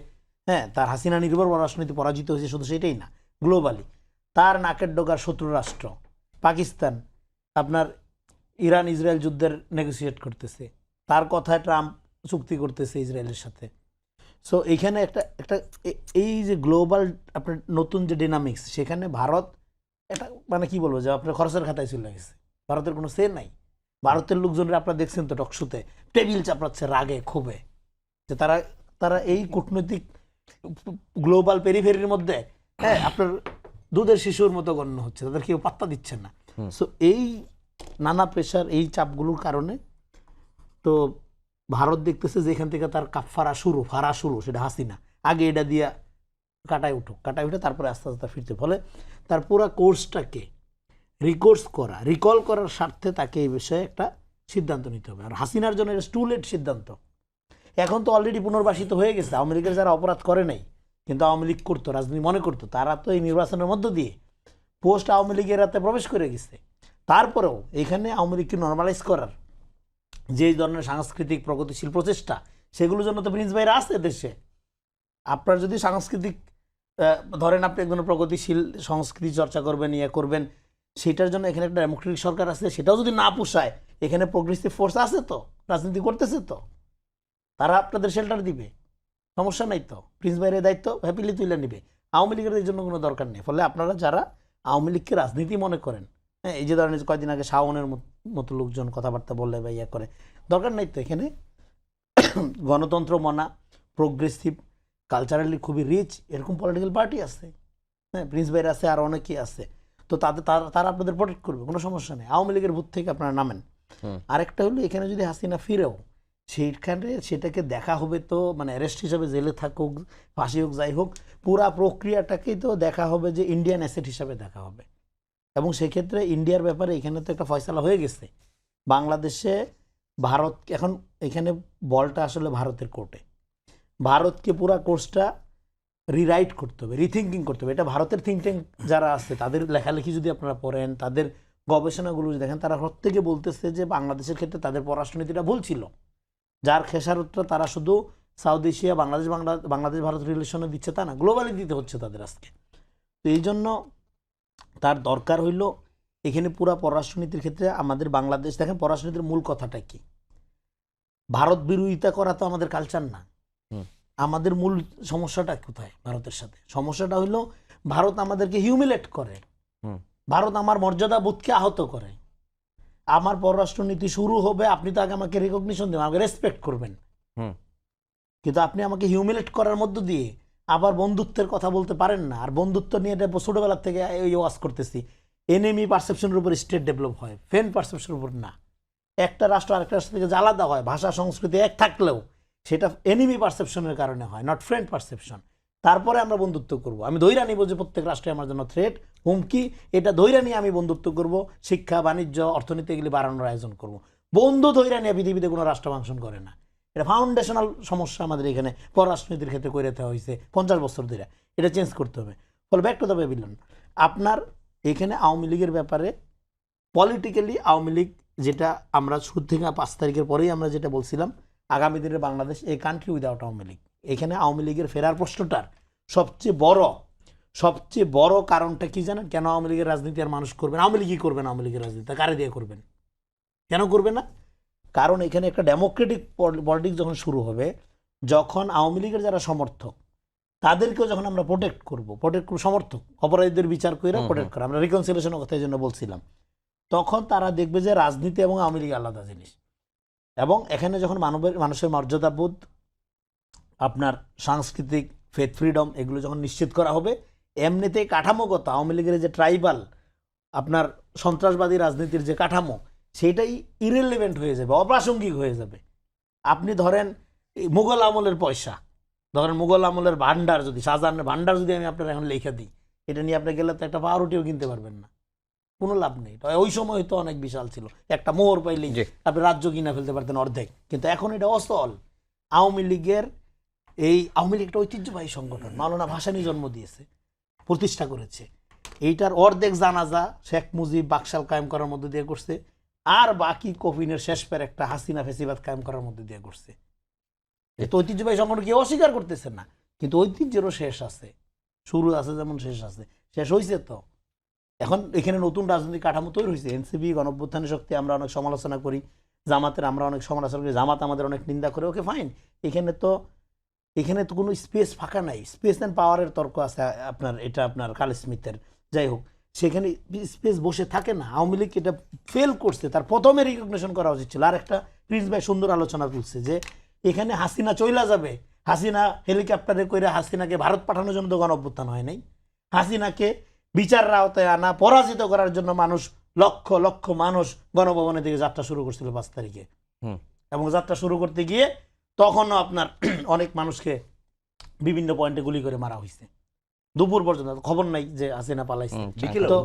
হ্যাঁ, তার হাসিনা নির্ভর পররাষ্ট্রনীতি পরাজিত হয়েছে, শুধু সেটাই না, গ্লোবালি তার নাকের ডগার শত্রু রাষ্ট্র পাকিস্তান আপনার ইরান ইসরায়েল যুদ্ধের নেগোসিয়েট করতেছে, তার কথায় ট্রাম্প চুক্তি করতেছে ইসরায়েলের সাথে। সো এইখানে একটা একটা এই যে গ্লোবাল আপনার নতুন যে ডিনামিক্স, সেখানে ভারত এটা মানে কি বলবো যে আপনার খরচের খাতায় চলে গেছে, ভারতের কোনো সে নাই। ভারতের লোকজনরা আপনারা দেখছেন তো টকশোতে টেবিল চাপড়াচ্ছে রাগে ক্ষোভে, যে তারা তারা এই কূটনৈতিক গ্লোবাল পেরিফেরির মধ্যে হ্যাঁ আপনার দুধের শিশুর মতো গণ্য হচ্ছে, তাদের কেউ পাত্তা দিচ্ছেন না। সো এই নানা প্রেশার, এই চাপগুলোর কারণে তো ভারত দেখতেছে যে এখান থেকে তার ফারা শুরু, সেটা হাসিনা আগে এটা দিয়া কাটায় উঠে তারপরে আস্তে আস্তে ফিরতে, ফলে তার পুরো কোর্সটাকে রিকল করার স্বার্থে তাকে এই বিষয়ে একটা সিদ্ধান্ত নিতে হবে। আর হাসিনার জন্য এটা টু-লেট সিদ্ধান্ত। এখন তো অলরেডি পুনর্বাসিত হয়ে গেছে। আওয়ামী লীগের যারা অপরাধ করে নাই কিন্তু আওয়ামী লীগ করতো, রাজনীতি মনে করতো, তারা তো এই নির্বাচনের মধ্য দিয়ে পোস্ট আওয়ামী লীগের রাতে প্রবেশ করে গেছে। তারপরেও এখানে আওয়ামী লীগকে নর্মালাইজ করার যে ধরনের সাংস্কৃতিক প্রগতিশীল প্রচেষ্টা, সেগুলোর জন্য তো প্রিন্স ভাইরা আছে দেশে। আপনার যদি সাংস্কৃতিক ধরেন আপনি একজন প্রগতিশীল সংস্কৃতি চর্চা করবেন, করবেন, সেটার জন্য এখানে একটা ডেমোক্রেটিক সরকার আছে, সেটাও যদি না পোষায়, এখানে প্রোগ্রেসিভ ফোর্স আছে তো, রাজনীতি করতেছে তো, তারা আপনাদের শেল্টার দিবে, সমস্যা নাই তো। প্রিন্স ভাইয়ের দায়িত্ব হ্যাপিলি তুলে নিবে, আওয়ামী লীগের এই জন্য কোনো দরকার নেই। ফলে আপনারা যারা আওয়ামী লীগকে রাজনীতি মনে করেন, হ্যাঁ, এই যে ধরেন কয়েকদিন আগে শাওনের মতো লোকজন কথাবার্তা বললে বা করে, দরকার নাই তো। এখানে গণতন্ত্র মনা, প্রোগ্রেসিভ, কালচারালি খুবই রিচ এরকম পলিটিক্যাল পার্টি আছে, হ্যাঁ, প্রিন্স ভাইয়ের আছে, আর অনেকেই আছে, তো তারা আপনাদের প্রোটেক্ট করবে, কোনো সমস্যা নেই। আওয়ামী লীগের ভূত থেকে আপনারা নামেন। আরেকটা হলো এখানে যদি হাসিনা ফিরেও সেইখানে সেটাকে দেখা হবে তো, মানে অ্যারেস্ট হিসাবে জেলে থাকুক, ফাঁসি হোক, যাই হোক, পুরা প্রক্রিয়াটাকেই তো দেখা হবে যে ইন্ডিয়ান অ্যাসেট হিসাবে দেখা হবে। এবং সেক্ষেত্রে ইন্ডিয়ার ব্যাপারে এখানে তো একটা ফয়সালা হয়ে গেছে। বাংলাদেশে ভারত এখন এখানে বলটা আসলে ভারতের কোর্টে। ভারতকে পুরা কোর্সটা রিরাইট করতে হবে, রিথিঙ্কিং করতে হবে। এটা ভারতের থিঙ্ক ট্যাঙ্ক যারা আছে তাদের লেখালেখি যদি আপনারা পড়েন, তাদের গবেষণাগুলো যদি দেখেন, তারা প্রত্যেকে বলতেছে যে বাংলাদেশের ক্ষেত্রে তাদের পররাষ্ট্রনীতিটা ভুল ছিল, যার খেসারতটা তারা শুধু সাউথ এশিয়া, বাংলাদেশ ভারত রিলেশনে দিচ্ছে তা না, গ্লোবালি দিতে হচ্ছে তাদের আজকে। তো এই জন্য তার দরকার হইল এখানে পুরা পররাষ্ট্রনীতির ক্ষেত্রে আমাদের বাংলাদেশ, দেখেন পররাষ্ট্রনীতির মূল কথাটা কি, ভারত বিরোধিতা করা তো আমাদের কালচার না। আমাদের মূল সমস্যাটা কোথায় ভারতের সাথে? সমস্যাটা হইল ভারত আমাদেরকে হিউমিলেট করে, ভারত আমার মর্যাদা বোধকে আহত করে। আমার পররাষ্ট্রনীতি শুরু হবে, আপনি তো আগে আমাকে রেকগনিশন দেবেন, আমাকে রেসপেক্ট করবেন, কিন্তু আপনি আমাকে হিউমিলেট করার মধ্য দিয়ে আবার বন্ধুত্বের কথা বলতে পারেন না। আর বন্ধুত্ব নিয়ে এটা ছোটবেলার থেকে ওয়াজ করতেছি, এনিমি পারসেপশনের উপর স্টেট ডেভেলপ হয়, ফ্রেন্ড পারসেপশনের উপর না। একটা রাষ্ট্র আরেকটা রাষ্ট্র থেকে আলাদা হয়, ভাষা সংস্কৃতি এক থাকলেও সেটা এনিমি পারসেপশনের কারণে হয়, নট ফ্রেন্ড পারসেপশন। তারপরে আমরা বন্ধুত্ব করব। আমি ধৈর্য নিব যে প্রত্যেক রাষ্ট্রে আমার জন্য থ্রেট, হুমকি, এটা ধৈর্য নিয়ে আমি বন্ধুত্ব করব, শিক্ষা, বাণিজ্য, অর্থনীতি এগুলি বাড়ানোর আয়োজন করব। বন্ধু ধৈর্য নিয়ে পৃথিবীতে কোনো রাষ্ট্র ফাংশন করে না। এটা ফাউন্ডেশনাল সমস্যা আমাদের এখানে পররাষ্ট্রনীতির ক্ষেত্রে করে দেওয়া হয়েছে 50 বছর ধরে, এটা চেঞ্জ করতে হবে। ফলে ব্যাক টু দ্য প্যাভিলিয়ন, আপনার এখানে আওয়ামী লীগের ব্যাপারে পলিটিক্যালি আওয়ামী লীগ, যেটা আমরা শুরু থেকে 5 তারিখের পরেই আমরা যেটা বলছিলাম, আগামী দিনে বাংলাদেশ এই কান্ট্রি উইদাউট আওয়ামী লীগ। এখানে আওয়ামী লীগের ফেরার প্রশ্নটার সবচেয়ে বড় কারণটা কি জানেন? কেন আওয়ামী লীগের রাজনীতি আর মানুষ করবেন? আওয়ামী লীগই করবেন, আওয়ামী লীগের রাজনীতি কারে দিয়ে করবেন? কেন করবে না? কারণ এখানে একটা ডেমোক্রেটিক পলিটিক্স যখন শুরু হবে, যখন আওয়ামী লীগের যারা সমর্থক তাদেরকেও যখন আমরা প্রোটেক্ট করবো, সমর্থক অপরাধীদের বিচার করে প্রোটেক্ট করা, আমরা রিকনসিলিয়েশনের কথা এই জন্য বলছিলাম, তখন তারা দেখবে যে রাজনীতি এবং আওয়ামী লীগ আলাদা জিনিস। এবং এখানে যখন মানুষের মর্যাদাবোধ, আপনার সাংস্কৃতিক ফেথ ফ্রিডম, এগুলো যখন নিশ্চিত করা হবে, এমনিতেই কাঠামোগত আওয়ামী লীগের যে ট্রাইবাল আপনার সন্ত্রাসবাদী রাজনীতির যে কাঠামো, সেটাই ইরেলেভেন্ট হয়ে যাবে, অপ্রাসঙ্গিক হয়ে যাবে। আপনি ধরেন মুঘল আমলের পয়সা, ধরেন মুঘল আমলের ভান্ডার, যদি শাহজাহানের ভান্ডার যদি আমি আপনার এখন লেখা দিই, এটা নিয়ে আপনি গেলে তো একটা পাউরুটিও কিনতে পারবেন না, কোনো লাভ নেই। ওই সময় হয়তো অনেক বিশাল ছিল, একটা মোহর পাইলেই আপনি রাজ্য কিনা ফেলতে পারতেন অর্ধেক, কিন্তু এখন এটা অচল। আওয়ামী লীগের আওয়ামী লীগটা ঐতিহ্যবাহী সংগঠন, মাওলানা ভাসানী জন্ম দিয়েছে, প্রতিষ্ঠা করেছে। এইটার অর্ধেক জানাজা শেখ মুজিব বাকশাল কায়েম করার মধ্যে দিয়ে করছে, আর বাকি কফিনের শেষ পের একটা হাসিনা ফেসিবাদ কায়েম করার মধ্যে দিয়ে করছে। তো ঐতিহ্যবাহী সংগঠন কেউ অস্বীকার করতেছে না, কিন্তু ঐতিহ্যেরও শেষ আছে, শুরু আছে যেমন শেষ আছে, শেষ হয়েছে তো। এখন এখানে নতুন রাজনৈতিক কাঠামো তৈরি হয়েছে, এনসিপি গণঅভ্যুত্থানের শক্তি আমরা অনেক সমালোচনা করি, জামাতের আমরা অনেক সমালোচনা করি, জামাত আমাদের অনেক নিন্দা করে, ওকে ফাইন। এখানে তো কোনো স্পেস ফাঁকা নাই, স্পেস অ্যান্ড পাওয়ারের তর্ক আছে আপনার, এটা আপনার কাল স্মিথের, যাই হোক সেখানে স্পেস বসে থাকে না। আওয়ামী লীগ এটা ফেল করছে, তার প্রথমে রিকগনিশন করা উচিত ছিল। আর একটা প্রিন্স ভাই সুন্দর আলোচনা তুলছে যে এখানে হাসিনা চইলা যাবে, হাসিনা হেলিকপ্টারে করে হাসিনাকে ভারত পাঠানোর জন্য তো গণঅভ্যুত্থান হয় নাই, হাসিনাকে বিচারের আওতায় আনা, পরাজিত করার জন্য মানুষ, লক্ষ লক্ষ মানুষ গণভবনের দিকে যাত্রা শুরু করছিল 5 তারিখে। এবং যাত্রা শুরু করতে গিয়ে তখনও আপনার অনেক মানুষকে বিভিন্ন পয়েন্টে গুলি করে মারা হয়েছে, দুপুর পর্যন্ত খবর নাই যে হাসিনা পালাইছে, তো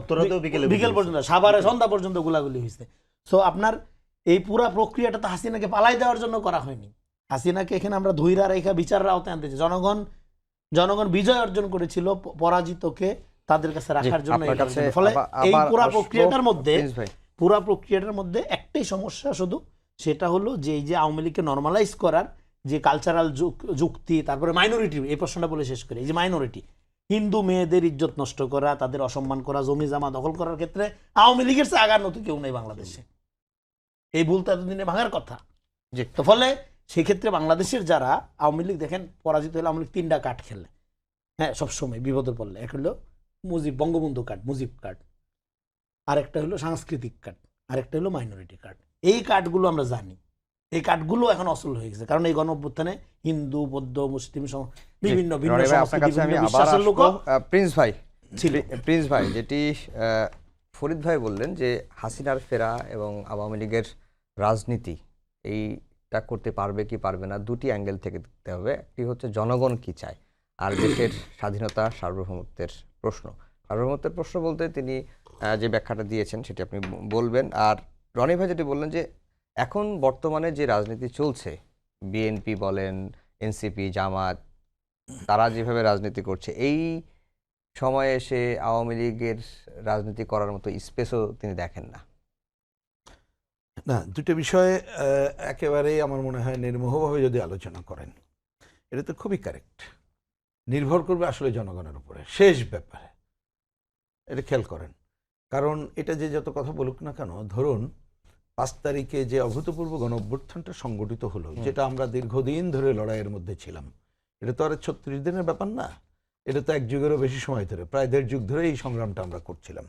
বিকেল পর্যন্ত, সাভারে সন্ধ্যা পর্যন্ত গুলাগুলি হয়েছে। সো আপনার এই পুরা প্রক্রিয়াটা তো হাসিনাকে পালাই দেওয়ার জন্য করা হয়নি, হাসিনাকে এখানে আমরা ধৈর্য রেখা বিচারের আওতায় আনতেছি। জনগণ বিজয় অর্জন করেছিল, পরাজিতকে তাদের কাছে রাখার জন্য। ফলে এই পুরা প্রক্রিয়াটার মধ্যে একটাই সমস্যা শুধু, সেটা হলো যে এই যে আওয়ামী লীগকে নর্মালাইজ করার যে কালচারাল যুক্তি, তারপরে মাইনরিটি, এই প্রশ্নটা বলে শেষ করে, এই যে মাইনরিটি, হিন্দু মেয়েদের ইজ্জত নষ্ট করা, তাদের অসম্মান করা, জমি জামা দখল করার ক্ষেত্রে আওয়ামী লীগের চেয়ে আগার নতুন কেউ নেই বাংলাদেশে। এই ভুল তো এতদিনে ভাঙার কথা। তো ফলে সেক্ষেত্রে বাংলাদেশের যারা আওয়ামী লীগ দেখেন পরাজিত হলে আওয়ামী লীগ 3টা কার্ড খেলে, হ্যাঁ সবসময় বিপদে পড়লে। এক হলো বঙ্গবন্ধু কার্ড, মুজিব কার্ড, আরেকটা হলো সাংস্কৃতিক কার্ড, আরেকটা হলো মাইনরিটি কার্ড। এই কার্ডগুলো আমরা জানি, এই কার্ডগুলো এখন অসল হয়ে গেছে, কারণ এই গণঅভ্যুত্থানে হিন্দু, বৌদ্ধ, মুসলিম বিভিন্ন বিশ্বাসের লোক। প্রিন্স ভাই যেটি ফরিদ ভাই বললেন যে হাসিনার ফেরা এবং আওয়ামী লীগের রাজনীতি এইটা করতে পারবে কি পারবে না, দুটি অ্যাঙ্গেল থেকে দেখতে হবে। একটি হচ্ছে জনগণ কি চায়, আর দেশের স্বাধীনতা সার্বভৌমত্বের প্রশ্ন। সার্বভৌমত্বের প্রশ্ন বলতে তিনি যে ব্যাখ্যাটা দিয়েছেন সেটি আপনি বলবেন। আর রনি ভাই যেটি বললেন যে এখন বর্তমানে যে রাজনীতি চলছে, বিএনপি বলেন, এনসিপি, জামাত, তারা যেভাবে রাজনীতি করছে, এই সময়ে এসে আওয়ামী লীগের রাজনীতি করার মতো স্পেসও তিনি দেখেন না। না, দুটো বিষয়ে একেবারেই আমার মনে হয় নির্মোহভাবে যদি আলোচনা করেন, এটা তো খুবই কারেক্ট। নির্ভর করবে আসলে জনগণের উপরে শেষ ব্যাপারে, এটা খেয়াল করেন। কারণ এটা যে যত কথা বলুক না কেন, ধরুন 5 তারিখে যে অভূতপূর্ব গণঅভ্যুত্থানটা সংগঠিত হলো, যেটা আমরা দীর্ঘদিন ধরে লড়াইয়ের মধ্যে ছিলাম, এটা তো আর 36 দিনের ব্যাপার না, এটা তো 1 যুগেরও বেশি সময় ধরে, প্রায় 1.5 যুগ ধরে এই সংগ্রামটা আমরা করছিলাম।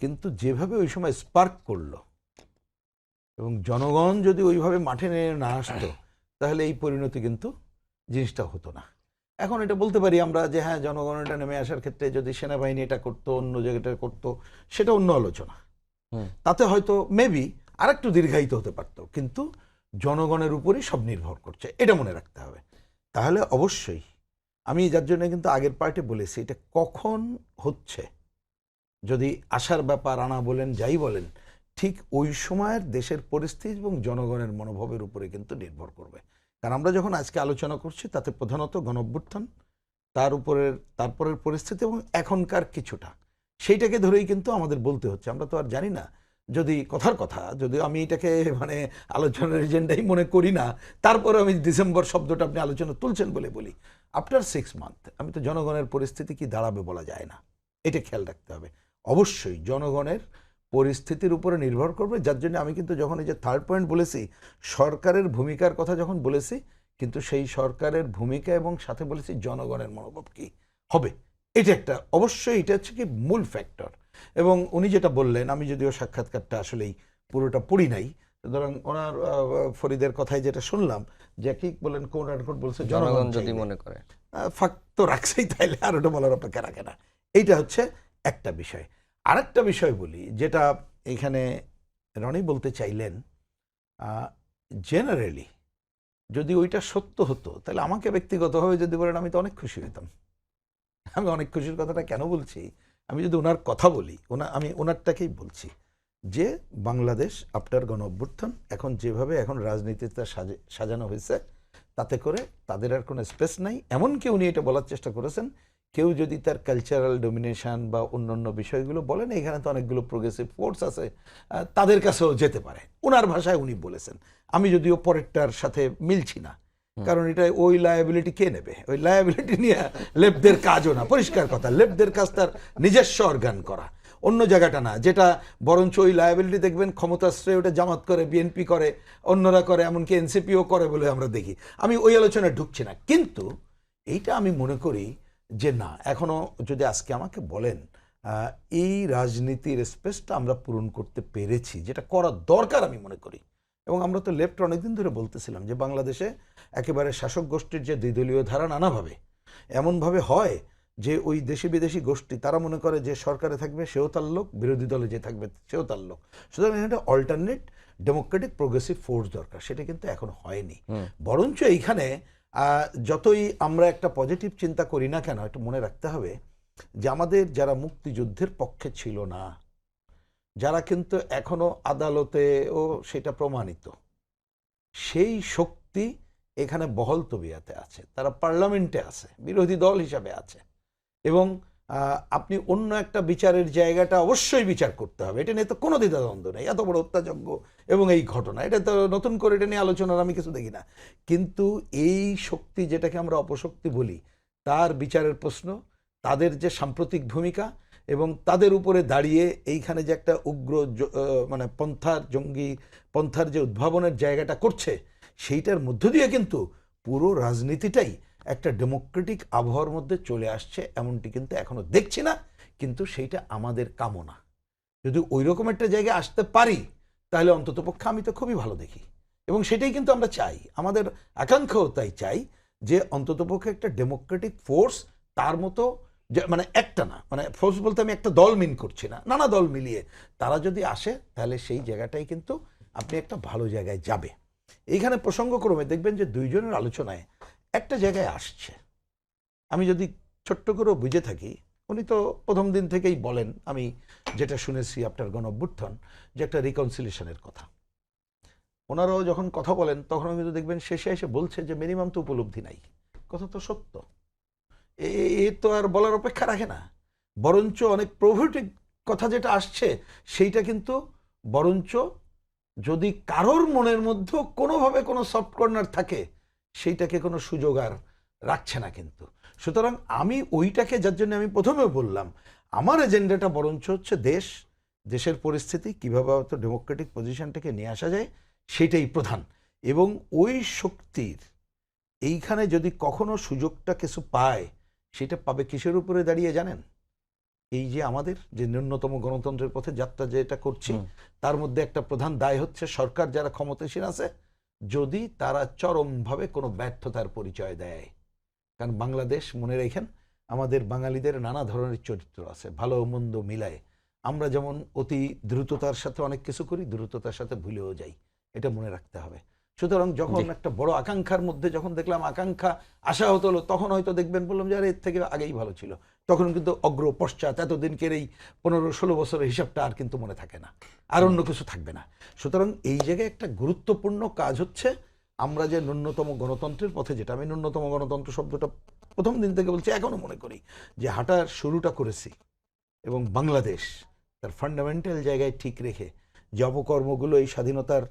কিন্তু যেভাবে ওই সময় স্পার্ক করলো এবং জনগণ যদি ওইভাবে মাঠে না আসতো, তাহলে এই পরিণতি কিন্তু জিনিসটা হতো না। এখন এটা বলতে পারি আমরা যে হ্যাঁ, জনগণ এটা নেমে আসার ক্ষেত্রে যদি সেনাবাহিনী এটা করতো, অন্য জায়গাটা করতো, সেটা অন্য আলোচনা, তাতে হয়তো মেবি আরেকটু দীর্ঘায়িত হতে পারতো। কিন্তু জনগণের উপরই সব নির্ভর করছে, এটা মনে রাখতে হবে। তাহলে অবশ্যই আমি যার জন্য কিন্তু আগের পার্টে বলেছি, এটা কখন হচ্ছে, যদি আসার ব্যাপার আনা বলেন, যাই বলেন, ঠিক ওই সময়ের দেশের পরিস্থিতি এবং জনগণের মনোভাবের উপরে কিন্তু নির্ভর করবে। কারণ আমরা যখন আজকে আলোচনা করছি, তাতে প্রধানত গণঅভ্যুত্থান, তারপরের পরিস্থিতি এবং এখনকার কিছুটা, সেইটাকে ধরেই কিন্তু আমাদের বলতে হচ্ছে। আমরা তো আর জানি না, যদি কথার কথা, যদি আমি এটাকে মানে আলোচনার এজেন্ডাই মনে করি না, তারপরে আমি ডিসেম্বর শব্দটা আপনি আলোচনা তুলছেন বলে বলি, আফটার 6 মান্থ আমি তো জনগণের পরিস্থিতি কি দাঁড়াবে বলা যায় না, এটা খেয়াল রাখতে হবে। অবশ্যই জনগণের পরিস্থিতির উপরে নির্ভর করবে। যার জন্য আমি কিন্তু যখন এই যে 3rd পয়েন্ট বলেছি, সরকারের ভূমিকার কথা যখন বলেছি, কিন্তু সেই সরকারের ভূমিকা এবং সাথে বলেছি জনগণের মনোভাব কি হবে, এটা একটা অবশ্যই, এটা হচ্ছে কি মূল ফ্যাক্টর। এবং উনি যেটা বললেন, আমি যদিও সাক্ষাৎকারটা আসলেই পুরোটা পড়ি নাই, সুতরাং ওনার ফরিদের কথায় যেটা শুনলাম, যে কি বলেন, কোন বলছে জনগণ যদি মনে করে, ফাঁক তো রাখছেই, তাইলে আর ওটা বলার অপেক্ষা রাখে না। এইটা হচ্ছে একটা বিষয়। আরেকটা বিষয় বলি, যেটা এখানে রনি বলতে চাইলেন, জেনারেলি যদি ওইটা সত্য হতো, তাহলে আমাকে ব্যক্তিগতভাবে যদি বলেন, আমি তো অনেক খুশি হতাম। আমি অনেক খুশির কথাটা কেন বলছি, আমি যদি ওনার কথা বলি, আমি ওনারটাকেই বলছি যে বাংলাদেশ আফটার গণঅভ্যুত্থান এখন যেভাবে এখন রাজনীতিতে সাজানো হয়েছে, তাতে করে তাদের আর কোনো স্পেস নাই। এমনকি উনি এটা বলার চেষ্টা করেছেন, কেউ যদি তার কালচারাল ডমিনেশন বা অন্যান্য বিষয়গুলো বলেন, এখানে তো অনেকগুলো প্রোগ্রেসিভ ফোর্স আছে, তাদের কাছেও যেতে পারে, ওনার ভাষায় উনি বলেছেন। আমি যদিও পরেরটার সাথে মিলছি না, কারণ এটা ওই লায়াবিলিটি কে নেবে? ওই লায়াবিলিটি নিয়ে লেফটদের কাজও না, পরিষ্কার কথা। লেফটদের কাজ তার নিজস্ব অর্গান করা, অন্য জায়গাটা না, যেটা বরঞ্চ ওই লায়াবিলিটি দেখবেন ক্ষমতাশ্রয়ে ওটা জামাত করে, বিএনপি করে, অন্যরা করে, এমনকি এনসিপিও করে বলে আমরা দেখি। আমি ওই আলোচনায় ঢুকছি না, কিন্তু এইটা আমি মনে করি যে না, এখনো যদি আজকে আমাকে বলেন এই রাজনীতির স্পেসটা আমরা পূরণ করতে পেরেছি, যেটা করা দরকার আমি মনে করি। এবং আমরা তো লেফট অনেকদিন ধরে বলতেছিলাম যে বাংলাদেশে একেবারে শাসক গোষ্ঠীর যে দ্বিদলীয় ধারা নানাভাবে এমনভাবে হয় যে ওই দেশি বিদেশি গোষ্ঠী তারা মনে করে যে সরকারে থাকবে সেও তার লোক, বিরোধী দলে যে থাকবে সেও তার লোক। সুতরাং একটা অল্টারনেট ডেমোক্রেটিক প্রোগ্রেসিভ ফোর্স দরকার, সেটা কিন্তু এখন হয়নি। বরঞ্চ এইখানে যতই আমরা একটা পজিটিভ চিন্তা করি না কেন, একটু মনে রাখতে হবে যে আমাদের যারা মুক্তিযুদ্ধের পক্ষে ছিল না, যারা কিন্তু এখনো আদালতেও সেটা প্রমাণিত, সেই শক্তি এখানে বহল তবিয়াতে আছে, তারা পার্লামেন্টে আছে, বিরোধী দল হিসাবে আছে। এবং আপনি অন্য একটা বিচারের জায়গাটা অবশ্যই বিচার করতে হবে, এটা নিয়ে তো কোনো দ্বিধাদ্বন্দ্ব নেই। এত বড় হত্যাযজ্ঞ এবং এই ঘটনা, এটা তো নতুন করে এটা নিয়ে আলোচনার আমি কিছু দেখি না। কিন্তু এই শক্তি যেটাকে আমরা অপশক্তি বলি, তার বিচারের প্রশ্ন, তাদের যে সাম্প্রতিক ভূমিকা এবং তাদের উপরে দাঁড়িয়ে এইখানে যে একটা উগ্র মানে জঙ্গি পন্থার যে উদ্ভাবনের জায়গাটা করছে, সেইটার মধ্য দিয়ে কিন্তু পুরো রাজনীতিটাই একটা ডেমোক্রেটিক আবহাওয়ার মধ্যে চলে আসছে, এমনটি কিন্তু এখনো দেখছি না। কিন্তু সেইটা আমাদের কামনা। যদি ওই রকম একটা জায়গায় আসতে পারি তাহলে অন্ততপক্ষে আমি তো খুবই ভালো দেখি, এবং সেটাই কিন্তু আমরা চাই, আমাদের আকাঙ্ক্ষাও তাই চাই যে অন্ততপক্ষে একটা ডেমোক্রেটিক ফোর্স, তার মতো মানে একটা না, মানে ফোর্স বলতে আমি একটা দল মিন করছি না, নানা দল মিলিয়ে তারা যদি আসে তাহলে সেই জায়গাটাই কিন্তু আপনি একটা ভালো জায়গায় যাবে। এইখানে প্রসঙ্গক্রমে দেখবেন যে দুইজনের আলোচনায় একটা জায়গায় আসছে, আমি যদি ছোট্ট করেও বুঝে থাকি, উনি তো প্রথম দিন থেকেই বলেন, আমি যেটা শুনেছি আপনার গণঅভ্যুত্থান, যে একটা রিকনসিলিয়েশনের কথা। ওনারাও যখন কথা বলেন তখনও কিন্তু দেখবেন শেষে এসে বলছে যে মিনিমাম তো উপলব্ধি নাই। কথা তো সত্য, এ তো আর বলার অপেক্ষা রাখে না। বরঞ্চ অনেক প্রভূতিক কথা যেটা আসছে সেইটা কিন্তু বরঞ্চ যদি কারোর মনের মধ্যে কোনোভাবে কোনো সফট কর্নার থাকে, সেইটাকে কোনো সুযোগ আর রাখছে না কিন্তু। সুতরাং আমি ওইটাকে, যার জন্য আমি প্রথমেও বললাম আমার এজেন্ডাটা বরঞ্চ হচ্ছে দেশের পরিস্থিতি কীভাবে হয়তো ডেমোক্রেটিক পজিশনটাকে নিয়ে আসা যায়, সেটাই প্রধান। এবং ওই শক্তির এইখানে যদি কখনো সুযোগটা কিছু পায়, সেটা পাবে কিসের উপরে দাঁড়িয়ে জানেন? এই যে আমাদের যে ন্যূনতম গণতন্ত্রের পথে যাত্রা যেটা করছি, তার মধ্যে একটা প্রধান দায় হচ্ছে সরকার যারা ক্ষমতাসীন আছে, যদি তারা চরমভাবে কোনো ব্যর্থতার পরিচয় দেয়। কারণ বাংলাদেশ, মনে রেখেন, আমাদের বাঙালিদের নানা ধরনের চরিত্র আছে, ভালো মন্দ মিলায়। আমরা যেমন অতি দ্রুততার সাথে অনেক কিছু করি, দ্রুততার সাথে ভুলেও যাই, এটা মনে রাখতে হবে। সুতরাং যখন একটা বড় আকাঙ্ক্ষার মধ্যে যখন দেখলাম আকাঙ্ক্ষা আশাহত হলো, তখন হয়তো দেখবেন বললাম যে আরে এর থেকে আগেই ভালো ছিল। তখন কিন্তু অগ্র পশ্চাৎ এতদিনকের এই 15-16 বছরের হিসাবটা আর কিন্তু মনে থাকে না, আর অন্য কিছু থাকবে না। সুতরাং এই জায়গায় একটা গুরুত্বপূর্ণ কাজ হচ্ছে আমরা যে ন্যূনতম গণতন্ত্রের পথে, যেটা আমি ন্যূনতম গণতন্ত্র শব্দটা প্রথম দিন থেকে বলছি, এখনো মনে করি যে হাঁটার শুরুটা করেছি, এবং বাংলাদেশ তার ফান্ডামেন্টাল জায়গায় ঠিক রেখে যে অপকর্মগুলো এই স্বাধীনতার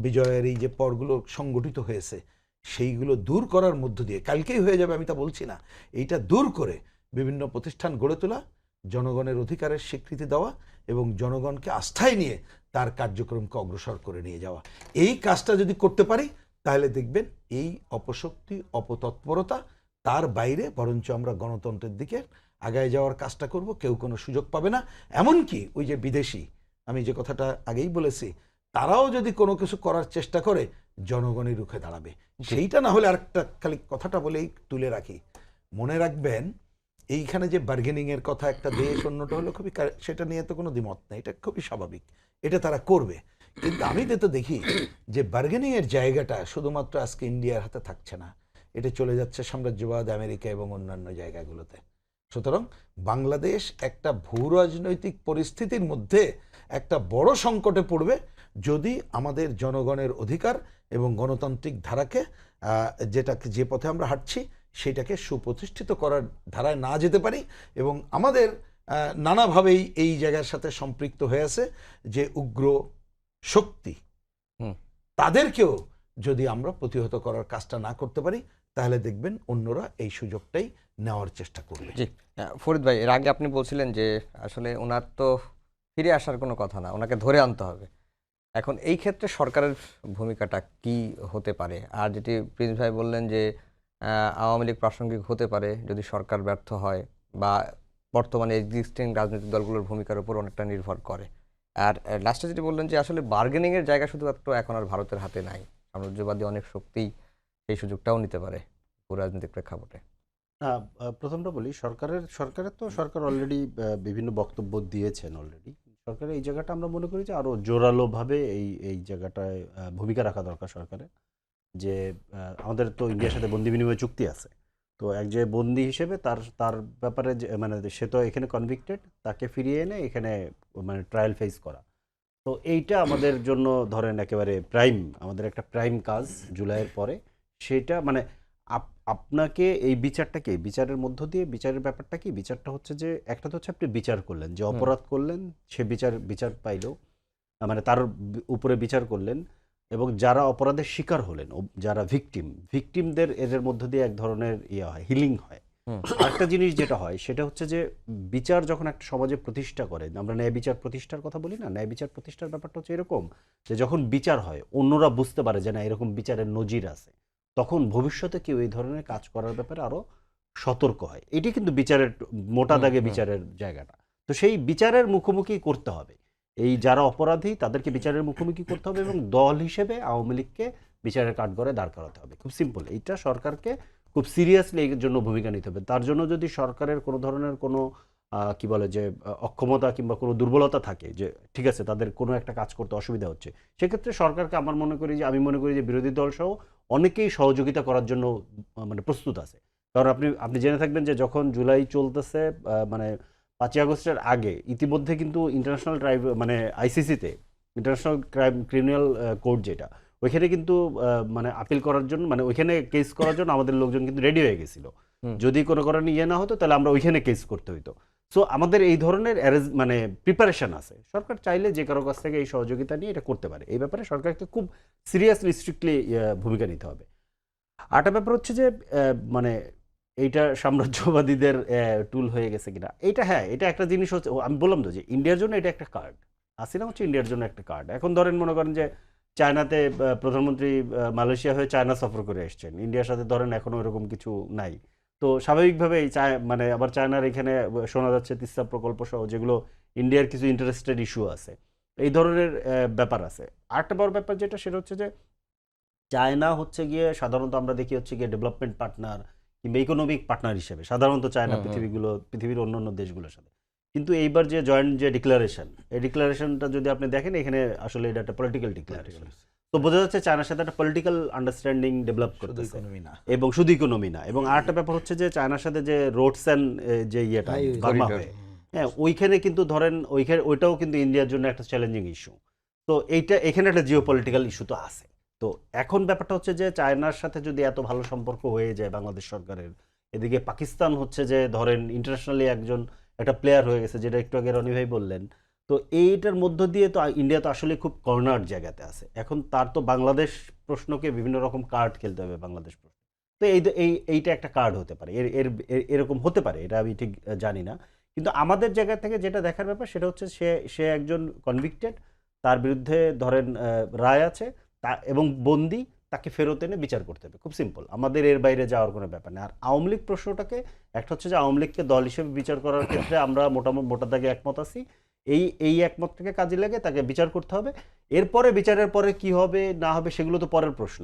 বিজয়ের এই যে পরগুলো সংগঠিত হয়েছে, সেইগুলো দূর করার মধ্য দিয়ে, কালকেই হয়ে যাবে আমি তা বলছি না, এইটা দূর করে বিভিন্ন প্রতিষ্ঠান গড়ে তোলা, জনগণের অধিকারের স্বীকৃতি দেওয়া এবং জনগণকে আস্থায় নিয়ে তার কার্যক্রমকে অগ্রসর করে নিয়ে যাওয়া, এই কাজটা যদি করতে পারি তাহলে দেখবেন এই অপশক্তি, অপতৎপরতা, তার বাইরে বরঞ্চ আমরা গণতন্ত্রের দিকে আগায় যাওয়ার কাজটা করব, কেউ কোনো সুযোগ পাবে না। এমনকি ওই যে বিদেশি, আমি যে কথাটা আগেই বলেছি, তারাও যদি কোনো কিছু করার চেষ্টা করে জনগণই রুখে দাঁড়াবে। সেইটা না হলে আরেকটা খালি কথাটা বলেই তুলে রাখি, মনে রাখবেন এইখানে যে বার্গেনিংয়ের কথা, একটা দেশ অন্যটা হলো খুবই, সেটা নিয়ে তো কোনো দ্বিমত নেই, এটা খুবই স্বাভাবিক, এটা তারা করবে। কিন্তু আমি তো দেখি যে বার্গেনিংয়ের জায়গাটা শুধুমাত্র আজকে ইন্ডিয়ার হাতে থাকছে না, এটা চলে যাচ্ছে সাম্রাজ্যবাদ আমেরিকা এবং অন্যান্য জায়গাগুলোতে। সুতরাং বাংলাদেশ একটা ভূ রাজনৈতিক পরিস্থিতির মধ্যে একটা বড় সংকটে পড়বে যদি আমাদের জনগণের অধিকার এবং গণতান্ত্রিক ধারাকে, যেটাকে যে পথে আমরা হাঁটছি সেটাকে সুপ্রতিষ্ঠিত করার ধারায় না যেতে পারি। এবং আমাদের নানাভাবেই এই জায়গার সাথে সম্পৃক্ত হয়ে আছে যে উগ্র শক্তি, তাদেরকেও যদি আমরা প্রতিহত করার কাজটা না করতে পারি, তাহলে দেখবেন অন্যরা এই সুযোগটাই নেওয়ার চেষ্টা করবে। জি, ফরিদ ভাই, এর আগে আপনি বলছিলেন যে আসলে ওনার তো ফিরে আসার কোনো কথা না, ওনাকে ধরে আনতে হবে। এখন এই ক্ষেত্রে সরকারের ভূমিকাটা কি হতে পারে? আর যেটি প্রিন্স ভাই বললেন যে আওয়ামী লীগ প্রাসঙ্গিক হতে পারে যদি সরকার ব্যর্থ হয়, বা বর্তমানে এক্সিস্টিং রাজনৈতিক দলগুলোর ভূমিকার উপর অনেকটা নির্ভর করে। আর লাস্টে যেটি বললেন যে আসলে বার্গেনিংয়ের জায়গা শুধুমাত্র এখন আর ভারতের হাতে নাই, সাম্রাজ্যবাদী অনেক শক্তি এই সুযোগটাও নিতে পারে রাজনৈতিক প্রেক্ষাপটে। প্রথমটা বলি, সরকারের তো সরকার অলরেডি বিভিন্ন বক্তব্য দিয়েছেন অলরেডি। সরকারের এই জায়গাটা আমরা মনে করি যে আরো জোরালোভাবে এই জায়গাটায় ভূমিকা রাখা দরকার সরকারের। যে আমাদের তো ইন্ডিয়ার সাথে বন্দি বিনিময় চুক্তি আছে, তো এক যে বন্দি হিসেবে তার ব্যাপারে মানে সে তো এখানে কনভিক্টেড, তাকে ফিরিয়ে এনে এখানে মানে ট্রায়াল ফেস করা, তো এইটা আমাদের জন্য ধরেন একেবারে আমাদের একটা প্রাইম কাজ জুলাইয়ের পরে। সেটা মানে আপনাকে এই বিচারের মধ্য দিয়ে বিচারের ব্যাপারটা কি, বিচারটা হচ্ছে যে একটা তো হচ্ছে আপনি বিচার করলেন, যে অপরাধ করলেন সে বিচার পাইলো, মানে তার উপরে বিচার করলেন, এবং যারা অপরাধের শিকার হলেন, যারা ভিকটিমদের এদের মধ্য দিয়ে এক ধরনের হয়, হিলিং হয়। আরেকটা জিনিস যেটা হয় সেটা হচ্ছে যে বিচার যখন একটা সমাজে প্রতিষ্ঠা করে, আমরা ন্যায় বিচার প্রতিষ্ঠার কথা বলি না, ন্যায় বিচার প্রতিষ্ঠার ব্যাপারটা হচ্ছে এরকম যে যখন বিচার হয় অন্যরা বুঝতে পারে যে না এরকম বিচারের নজির আছে, তখন ভবিষ্যতে কেউ এই ধরনের কাজ করার ব্যাপারে আরো সতর্ক হয়। এটি কিন্তু বিচারের মোটা দাগে বিচারের জায়গাটা। তো সেই বিচারের মুখোমুখি করতে হবে, এই যারা অপরাধী তাদেরকে বিচারের মুখোমুখি করতে হবে, এবং দল হিসেবে আওয়ামী লীগকে বিচারের কাঠগড়ায় দাঁড় করাতে হবে। খুব সিম্পল, এইটা সরকারকে খুব সিরিয়াসলি এর জন্য ভূমিকা নিতে হবে। তার জন্য যদি সরকারের কোনো ধরনের কোনো কি বলে যে অক্ষমতা কিংবা কোনো দুর্বলতা থাকে, যে ঠিক আছে তাদের কোনো একটা কাজ করতে অসুবিধা হচ্ছে, সেক্ষেত্রে সরকারকে আমি মনে করি যে বিরোধী দল সহ অনেকেই সহযোগিতা করার জন্য মানে প্রস্তুত আছে। কারণ আপনি জেনে থাকবেন যে যখন জুলাই চলতেছে, মানে 5ই আগস্টের আগে ইতিমধ্যে কিন্তু ইন্টারন্যাশনাল মানে আইসিসিতে, ইন্টারন্যাশনাল ক্রিমিনাল কোর্ট যেটা, ওইখানে কিন্তু মানে আপিল করার জন্য, মানে ওইখানে কেস করার জন্য আমাদের লোকজন কিন্তু রেডি হয়ে গেছিল। যদি কোনো কারণে না হতো তাহলে আমরা ওইখানে কেস করতে হইতো। সো আমাদের এই ধরনের মানে প্রিপারেশন আছে। সরকার চাইলে যে কারো কাছ থেকে এই সহযোগিতা নিয়ে এটা করতে পারে। এই ব্যাপারে সরকারকে খুব সিরিয়াসলি স্ট্রিক্টলি ভূমিকা নিতে হবে। আরেকটা ব্যাপার হচ্ছে যে মানে এইটা সাম্রাজ্যবাদীদের টুল হয়ে গেছে কিনা, এইটা হ্যাঁ, এটা একটা জিনিস হচ্ছে, আমি বললাম তো যে ইন্ডিয়ার জন্য এটা একটা কার্ড, হাসিনা হচ্ছে ইন্ডিয়ার জন্য একটা কার্ড। এখন ধরেন মনে করেন যে চায়নাতে প্রধানমন্ত্রী মালয়েশিয়া হয়ে চায়না সফর করে এসছেন, ইন্ডিয়ার সাথে ধরেন এখনো এরকম কিছু নাই, তো স্বাভাবিকভাবে মানে আবার চায়নার এখানে শোনা যাচ্ছে তিস্তা প্রকল্প সহ যেগুলো ইন্ডিয়ার কিছু ইন্টারেস্টেড ইস্যু আছে, এই ধরনের ব্যাপার আছে। আরেকটা বড় ব্যাপার যেটা, সেটা হচ্ছে যে চায়না হচ্ছে গিয়ে সাধারণত আমরা দেখি হচ্ছে গিয়ে ডেভেলপমেন্ট পার্টনার কিংবা ইকোনমিক পার্টনার হিসেবে সাধারণত চায়না পৃথিবীর অন্যান্য দেশগুলোর সাথে। কিন্তু এইবার যে জয়েন্ট যে ডিক্লারেশন, এই ডিক্লারেশনটা যদি আপনি দেখেন, এখানে আসলে এটা একটা পলিটিক্যাল ডিক্লারেশন। তো বোঝা যাচ্ছে চায়নার সাথে একটা পলিটিক্যাল আন্ডারস্ট্যান্ডিং ডেভেলপ করতেছে, এবং শুধু ইকোনমি না। এবং আরেকটা ব্যাপার হচ্ছে যে চায়নার সাথে যে রোডস অ্যান্ড যে ইয়েটা বার্মা হয়, হ্যাঁ, ওইখানে কিন্তু ধরেন ওইটাও কিন্তু ইন্ডিয়ার জন্য একটা চ্যালেঞ্জিং ইস্যু। তো এখানে একটা জিও পলিটিক্যাল ইস্যু তো আছে। তো এখন ব্যাপারটা হচ্ছে যে চায়নার সাথে যদি এত ভালো সম্পর্ক হয়ে যায় বাংলাদেশ সরকারের, এদিকে পাকিস্তান হচ্ছে যে ধরেন ইন্টারন্যাশনালি একটা প্লেয়ার হয়ে গেছে, যেটা একটু আগে রনি ভাই বললেন, তো এইটার মধ্য দিয়ে তো ইন্ডিয়া তো আসলে খুব কর্নার জায়গাতে আছে। এখন তার তো বাংলাদেশ প্রশ্নকে বিভিন্ন রকম কার্ড খেলতে হবে বাংলাদেশ প্রশ্ন। তো এইটা একটা কার্ড হতে পারে, এরকম হতে পারে, এটা আমি ঠিক জানি না। কিন্তু আমাদের জায়গা থেকে যেটা দেখার ব্যাপার সেটা হচ্ছে সে একজন কনভিক্টেড, তার বিরুদ্ধে ধরেন রায় আছে, এবং বন্দি, তাকে ফেরত এনে বিচার করতে হবে। খুব সিম্পল, আমাদের এর বাইরে যাওয়ার কোনো ব্যাপার নেই। আর আওয়ামী লীগ প্রশ্নটাকে একটা হচ্ছে যে আওয়ামী লীগকে দল হিসেবে বিচার করার ক্ষেত্রে আমরা মোটা দাগে একমত আছি। এই একমতটাকে কাজে লাগে তাকে বিচার করতে হবে। এরপরে বিচারের পরে কি হবে না হবে সেগুলো তো পরের প্রশ্ন।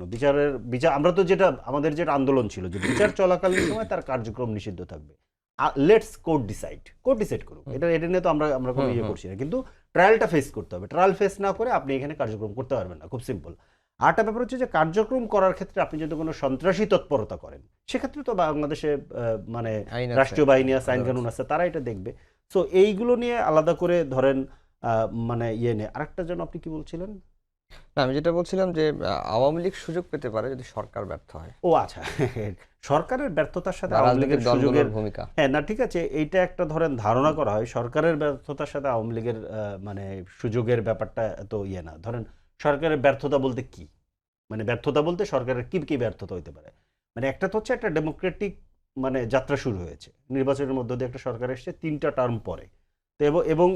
আমরা তো আমাদের যেটা আন্দোলন ছিল যে বিচার চলাকালীন সময় তার কার্যক্রম নিষিদ্ধ থাকবে। লেটস কোর্ট ডিসাইড করুক, এটা নিয়ে তো আমরা কোনো ইয়ে করছি না, কিন্তু ট্রায়ালটা ফেস করতে হবে। ট্রায়াল ফেস না করে আপনি এখানে কার্যক্রম করতে পারবেন না। খুব সিম্পল। আরেকটা ব্যাপার হচ্ছে যে কার্যক্রম করার ক্ষেত্রে আপনি যদি কোনো সন্ত্রাসী তৎপরতা করেন, সেক্ষেত্রে তো বাংলাদেশে মানে রাষ্ট্রীয় বাহিনী আছে, আইন কানুন আছে, তারা এটা দেখবে। সো এইগুলো নিয়ে আলাদা করে ধরেন মানে নিয়ে আরেকটা যেন আপনি কি বলছিলেন? না, আমি যেটা বলছিলাম যে আওয়ামী লীগ সুযোগ পেতে পারে যদি সরকার ব্যর্থ হয়। ও আচ্ছা, সরকারের ব্যর্থতার সাথে আওয়ামী লীগের সুযোগের ভূমিকা, হ্যাঁ, না ঠিক আছে, এইটা একটা ধরেন ধারণা করা হয় সরকারের ব্যর্থতার সাথে আওয়ামী লীগের মানে সুযোগের ব্যাপারটা এত না। ধরেন সরকারের ব্যর্থতা বলতে কি, মানে ব্যর্থতা বলতে সরকারের কি কি ব্যর্থতা হইতে পারে, মানে একটা তো হচ্ছে একটা ডেমোক্রেটিক মানে যাত্রা শুরু হয়েছে, নির্বাচনের মধ্য দিয়ে একটা সরকার এসছে 3টা টার্ম পরে। তো এবং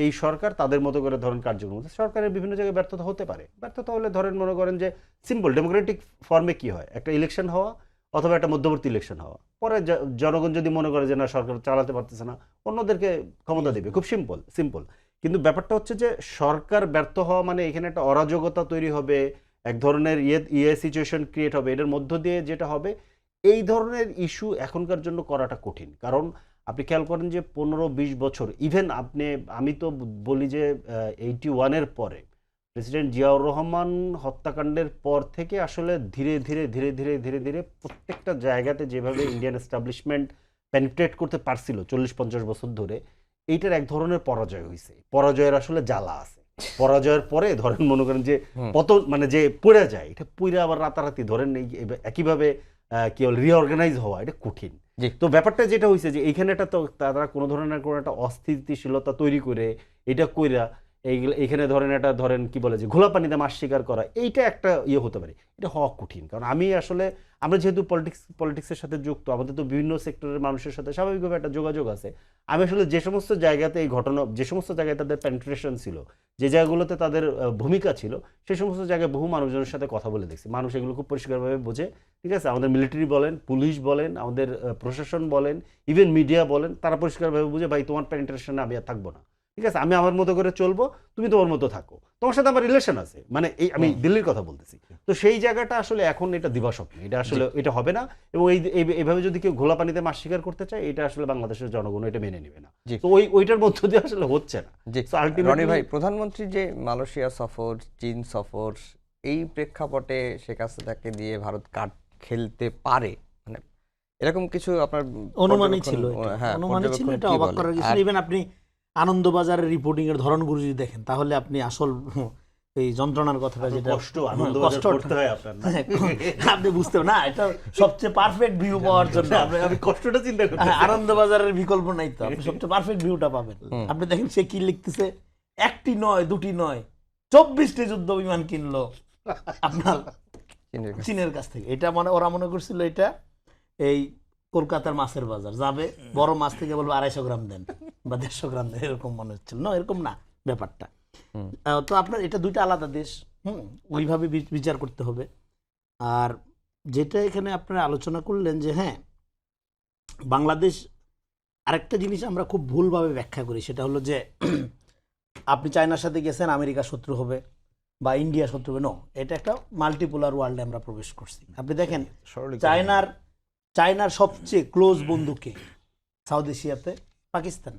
এই সরকার তাদের মতো করে ধরেন কার্যক্রম করছে। সরকারের বিভিন্ন জায়গায় ব্যর্থতা হতে পারে, ব্যর্থতা হলে ধরেন মনে করেন যে সিম্পল ডেমোক্রেটিক ফর্মে কি হয়, একটা ইলেকশন হওয়া অথবা একটা মধ্যবর্তী ইলেকশন হওয়া, পরে জনগণ যদি মনে করে যে না সরকার চালাতে পারতেছে না, অন্যদেরকে ক্ষমতা দেবে, খুব সিম্পল। কিন্তু ব্যাপারটা হচ্ছে যে সরকার ব্যর্থ হওয়া মানে এখানে একটা অরাজকতা তৈরি হবে, এক ধরনের সিচুয়েশন ক্রিয়েট হবে, এটার মধ্য দিয়ে যেটা হবে এই ধরনের ইস্যু এখনকার জন্য করাটা কঠিন। কারণ আপনি খেয়াল করেন যে 15-20 বছর, ইভেন আমি তো বলি যে 81-এর পরে প্রেসিডেন্ট জিয়াউর রহমান হত্যাকাণ্ডের পর থেকে আসলে ধীরে ধীরে ধীরে ধীরে ধীরে ধীরে প্রত্যেকটা জায়গাতে যেভাবে ইন্ডিয়ান এস্টাবলিশমেন্ট পেনিট্রেট করতে পারছিল 40-50 বছর ধরে, এইটার এক ধরনের পরাজয় হয়েছে, পরাজয়ের আসলে জ্বালা আছে। পরাজয়ের পরে ধরেন মনে করেন যে পতন মানে যে পড়ে যায়, এটা পড়ে আবার রাতারাতি ধরেন একইভাবে কি বল রিঅর্গানাইজ হওয়া এটা কঠিন। তো ব্যাপারটা যেটা হয়েছে যে এইখানে একটা তো তারা কোনো ধরনের কোনো একটা অস্থিতিশীলতা তৈরি করে এটা কইরা এইখানে ধরেন কি বলে যে ঘোলা পানিতে মাছ শিকার করা, এইটা একটা হতে পারে, এটা হওয়া কঠিন। কারণ আমরা যেহেতু পলিটিক্সের সাথে যুক্ত, আমাদের তো বিভিন্ন সেক্টরের মানুষের সাথে স্বাভাবিকভাবে একটা যোগাযোগ আছে। আমি আসলে যে সমস্ত জায়গাতে এই ঘটনা, যে সমস্ত জায়গায় তাদের পেনিট্রেশন ছিল, যে জায়গাগুলোতে তাদের ভূমিকা ছিল, সেই সমস্ত জায়গায় বহু মানুষজনের সাথে কথা বলে দেখছি, মানুষ এগুলো খুব পরিষ্কারভাবে বোঝে। ঠিক আছে, আমাদের মিলিটারি বলেন, পুলিশ বলেন, আমাদের প্রশাসন বলেন, ইভেন মিডিয়া বলেন, তারা পরিষ্কারভাবে বুঝে ভাই তোমার পেনিট্রেশনে আমি আর থাকবো না, ঠিক আছে, আমি আমার মতো করে চলবো, তুমি তোমার মতো থাকো, তোমার সাথে আমার রিলেশন আছে, মানে আমি দিল্লির কথা বলতেছি। তো সেই জায়গাটা আসলে এখন এটা দিবাস্বপ্ন, এটা আসলে এটা হবে না। এবং এইভাবে যদি কেউ ঘোলা পানিতে মাছ শিকার করতে চায়, এটা আসলে বাংলাদেশের জনগণ এটা মেনে নেবে না। তো ওইটার মধ্য দিয়ে আসলে হচ্ছে না। রনি ভাই, প্রধানমন্ত্রী যে মালয়েশিয়া সফর, চীন সফর, এই প্রেক্ষাপটে শেখ হাসিনাকে দিয়ে ভারত কার্ড খেলতে পারে, মানে এরকম কিছু আপনার অনুমানই ছিল, এটা অবাক করার কিছু। ইভেন আপনি আনন্দবাজারের রিপোর্টিং এর ধরনগুলো যদি দেখেন, তাহলে আপনি আসল এই যন্ত্রণার কথাটা, যেটা কষ্ট করতে হয় আপনার, আপনি বুঝতে না, এটা সবচেয়ে পারফেক্ট ভিউ পাওয়ার জন্য আমি কষ্টটা চিন্তা করি। আনন্দবাজারের বিকল্প নাই তো, আপনি সবচেয়ে পারফেক্ট ভিউটা পাবেন। আপনি দেখেন সে কি লিখতেছে, একটি নয়, দুটি নয়, 24টি যুদ্ধ বিমান কিনলো আপনার চীনের কাছ থেকে। এটা ওরা মনে করছিল এটা এই কলকাতার মাছের বাজার যাবে, বড় মাছ থেকে বলবো 250 গ্রাম দেন বা 150 গ্রাম দেন, এরকম মনে হচ্ছিল না, এরকম না ব্যাপারটা। তো আপনার এটা দুইটা আলাদা দেশ, ওইভাবে বিচার করতে হবে। আর যেটা এখানে আপনারা আলোচনা করলেন যে হ্যাঁ, বাংলাদেশ, আরেকটা জিনিস আমরা খুব ভুলভাবে ব্যাখ্যা করি, সেটা হলো যে আপনি চায়নার সাথে গেছেন, আমেরিকা শত্রু হবে বা ইন্ডিয়া শত্রু হবে। নো, এটা একটা মাল্টিপোলার ওয়ার্ল্ডে আমরা প্রবেশ করছি। আপনি দেখেন চায়নার সবচেয়ে ক্লোজ বন্ধুকে সাউথ এশিয়াতে পাকিস্তান।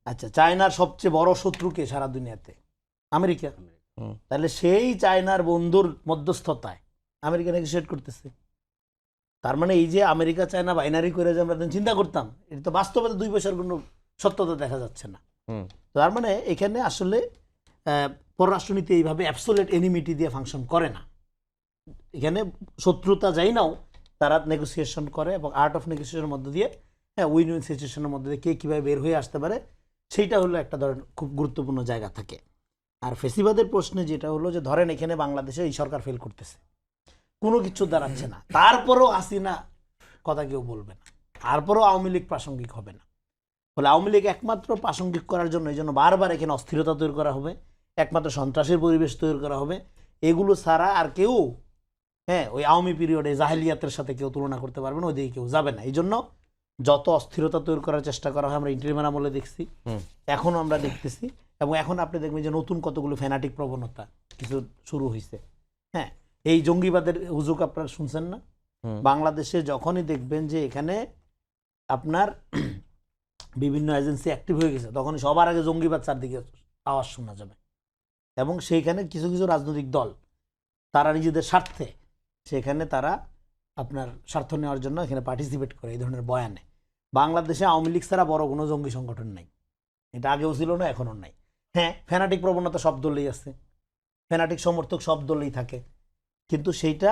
আচ্ছা, চায়নার সবচেয়ে বড় শত্রুকে সারা দুনিয়াতে আমেরিকা। তাহলে সেই চায়নার বন্ধুর মধ্যস্থতায় আমেরিকা নেগোশিয়েট করতেছে। তার মানে এই যে আমেরিকা চায়না বাইনারি করে যে আমরা চিন্তা করতাম, এটা তো বাস্তবে 2 পয়সার কোনো সত্যতা দেখা যাচ্ছে না। তার মানে এখানে আসলে পররাষ্ট্রনীতি এইভাবে অ্যাবসোলিউট এনিমিটি দিয়ে ফাংশন করে না। এখানে শত্রুতা যাই নাও, তারা নেগোসিয়েশন করে এবং আর্ট অফ নেগোসিয়েশনের মধ্যে দিয়ে উইন উইন সিচুয়েশনের মধ্যে দিয়ে কে কীভাবে বের হয়ে আসতে পারে, সেইটা হলো একটা ধরেন খুব গুরুত্বপূর্ণ জায়গা থাকে। আর ফেসিবাদের প্রশ্নে যেটা হলো যে ধরেন এখানে বাংলাদেশে এই সরকার ফেল করতেছে, কোনো কিছু দাঁড়াচ্ছে না, তারপরেও হাসিনা কথা কেউ বলবে না, তারপরেও আওয়ামী লীগ প্রাসঙ্গিক হবে না। ফলে আওয়ামী লীগ একমাত্র প্রাসঙ্গিক করার জন্য এই জন্য বারবার এখানে অস্থিরতা তৈরি করা হবে, একমাত্র সন্ত্রাসের পরিবেশ তৈরি করা হবে। এগুলো ছাড়া আর কেউ ওই আওয়ামী পিরিয়ডে জাহেলিয়াতের সাথে কেউ তুলনা করতে পারবে না, ওইদিকে কেউ যাবে না। এই জন্য যত অস্থিরতা তৈরি করার চেষ্টা করা হয়, আমরা ইন্টারিমের আমলে দেখছি, এখনও আমরা দেখতেছি। এবং এখন আপনি দেখবেন যে নতুন কতগুলো ফ্যানাটিক প্রবণতা কিছু শুরু হয়েছে। এই জঙ্গিবাদের হুজুক আপনারা শুনছেন না? বাংলাদেশে যখনই দেখবেন যে এখানে আপনার বিভিন্ন এজেন্সি অ্যাক্টিভ হয়ে গেছে, তখন সবার আগে জঙ্গিবাদ চারদিকে আওয়াজ শোনা যাবে। এবং সেইখানে কিছু কিছু রাজনৈতিক দল তারা নিজেদের স্বার্থে সেখানে তারা আপনার স্বার্থ নেওয়ার জন্য এখানে পার্টিসিপেট করে এই ধরনের বয়ানে। বাংলাদেশে আওয়ামী লীগ ছাড়া বড় কোনো জঙ্গি সংগঠন নাই, এটা আগেও ছিল না, এখনও নাই। ফ্যানাটিক প্রবণতা সব দলেই আছে, ফ্যানাটিক সমর্থক সব দলেই থাকে, কিন্তু সেইটা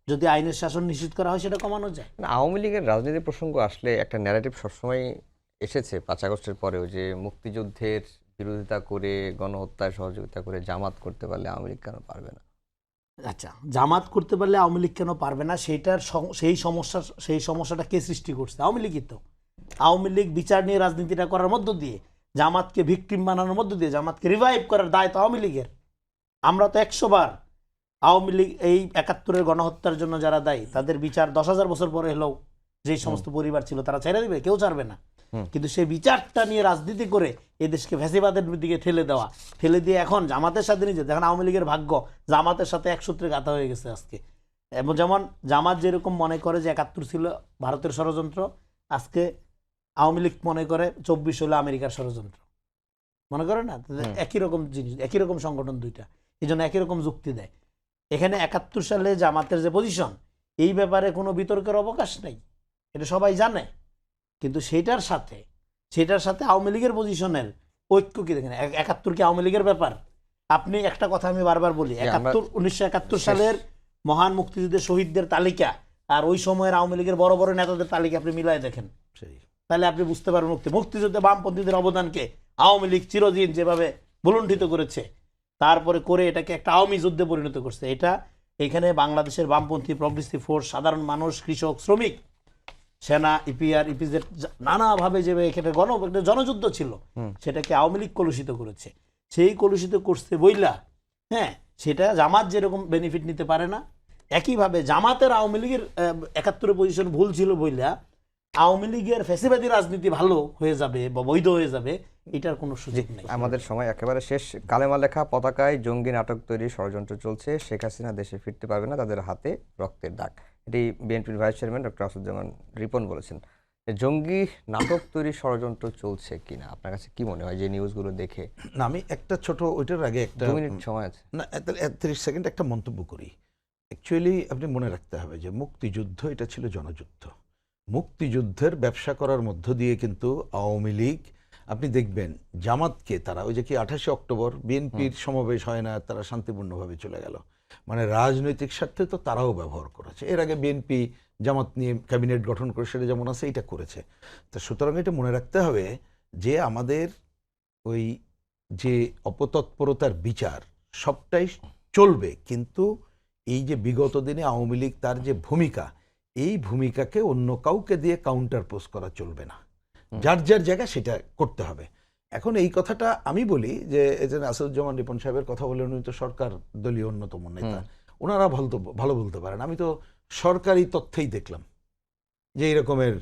যদি আইনের শাসন নিশ্চিত করা হয় সেটা কমানো যায়। আওয়ামী লীগের রাজনীতি প্রসঙ্গ আসলে একটা ন্যারেটিভ সবসময় এসেছে 5 আগস্টের পরেও, যে মুক্তিযুদ্ধের বিরোধিতা করে, গণহত্যায় সহযোগিতা করে জামাত করতে পারলে আওয়ামী লীগ কেন পারবে না? আচ্ছা, জামাত করতে পারলে আওয়ামী লীগ কেন পারবে না, সেই সমস্যাটা কে সৃষ্টি করছে? আওয়ামী লীগই তো। আওয়ামী লীগ বিচার নিয়ে রাজনীতিটা করার মধ্য দিয়ে, জামাতকে ভিকটিম বানানোর মধ্য দিয়ে, জামাতকে রিভাইভ করার দায় তো আওয়ামী লীগের। আমরা তো 100 বার আওয়ামী লীগ এই 71-এর গণহত্যার জন্য যারা দায়ী তাদের বিচার 10,000 বছর পরে হলেও যে সমস্ত পরিবার ছিল তারা ছেড়ে দিবে, কেউ ছাড়বে না। কিন্তু সেই বিচারটা নিয়ে রাজনীতি করে এই দেশকে ফ্যাসিবাদের দিকে ঠেলে দিয়ে এখন জামাতের সাথে নিজে দেখেন, আওয়ামী লীগের ভাগ্য জামাতের সাথে এক সূত্রে গাঁথা হয়ে গেছে আজকে। এবং যেমন জামাত যেরকম মনে করে যে 71 ছিল ভারতের ষড়যন্ত্র, আজকে আওয়ামী লীগ মনে করে 24 হলো আমেরিকার ষড়যন্ত্র, মনে করে না? একই রকম জিনিস, একই রকম সংগঠন দুইটা, এই জন্য একই রকম যুক্তি দেয়। এখানে 71 সালে জামাতের যে পজিশন, এই ব্যাপারে কোনো বিতর্কের অবকাশ নেই, এটা সবাই জানে। কিন্তু সেটার সাথে আওয়ামী লীগের পজিশনের ঐক্য কি দেখেন? 71 কি আওয়ামী লীগের ব্যাপার? আপনি একটা কথা আমি বারবার বলি, 1971 সালের মহান মুক্তিযুদ্ধের শহীদদের তালিকা আর ওই সময়ের আওয়ামী লীগের বড় বড় নেতাদের তালিকা আপনি মিলাই দেখেন, তাহলে আপনি বুঝতে পারবেন মুক্তিযুদ্ধে বামপন্থীদের অবদানকে আওয়ামী লীগ চিরদিন যেভাবে ভুলুণ্ঠিত করেছে, তারপরে করে এটাকে একটা আওয়ামী যুদ্ধে পরিণত করছে। এটা এখানে বাংলাদেশের বামপন্থী প্রগ্রেসিভ ফোর্স, সাধারণ মানুষ, কৃষক, শ্রমিক, সেনা, ইপিআর, ইপিজেড নানাভাবে যে এখানে জনযুদ্ধ ছিল, সেটাকে আওয়ামী লীগ কলুষিত করেছে। সেই কলুষিত করছে বইলা, হ্যাঁ, সেটা জামাত যেরকম বেনিফিট নিতে পারে না, একইভাবে জামাতের আওয়ামী লীগের 71 পজিশন ভুল ছিল বইলা আওয়ামী লীগের ফ্যাসিবাদী রাজনীতি ভালো হয়ে যাবে বা বৈধ হয়ে যাবে, এটার কোনো সুযোগ নেই। আমাদের সময় একেবারে শেষ। কালেমা লেখা পতাকায় জঙ্গি নাটক তৈরির ষড়যন্ত্র চলছে, শেখ হাসিনা দেশে ফিরতে পারবে না, তাদের হাতে রক্তের দাগ। এটি বিএনপির vice chairman doctor Asaduzzaman Ripon বলেছেন। জঙ্গি নাটক তৈরির ষড়যন্ত্র চলছে কিনা আপনার কাছে কি মনে হয় যে নিউজগুলো দেখে? না, আমি একটা ছোট ওইটার আগে একটা 2 মিনিট সময় আছে, না 30 সেকেন্ড একটা মন্তব্য করি। অ্যাকচুয়ালি আপনি মনে রাখতে হবে যে মুক্তিযুদ্ধ এটা ছিল জনযুদ্ধ। মুক্তিযুদ্ধের ব্যবসা করার মধ্য দিয়ে কিন্তু আওয়ামী লীগ, আপনি দেখবেন জামাতকে তারা ওই যে কি 28 অক্টোবর বিএনপির সমাবেশ হয় না, তারা শান্তিপূর্ণভাবে চলে গেল, মানে রাজনৈতিক স্বার্থে তো তারাও ব্যবহার করেছে। এর আগে বিএনপি জামাত নিয়ে ক্যাবিনেট গঠন করে সেটা যেমন আছে এটা করেছে। তো সুতরাং এটা মনে রাখতে হবে যে আমাদের ওই যে অপতৎপরতার বিচার সবটাই চলবে, কিন্তু এই যে বিগত দিনে আওয়ামী লীগ তার যে ভূমিকা, এই ভূমিকাকে অন্য কাউকে দিয়ে কাউন্টার পোজ করা চলবে না, যার যার জায়গা সেটা করতে হবে। এখন এই কথাটা আমি বলি যে আসাদুজ্জামান রিপন সাহেবের কথা বলে, উনি তো সরকার দলীয় অন্যতম নেতা, ওনারা ভালো বলতে পারেন। আমি তো সরকারি তথ্যেই দেখলাম যে এই রকমের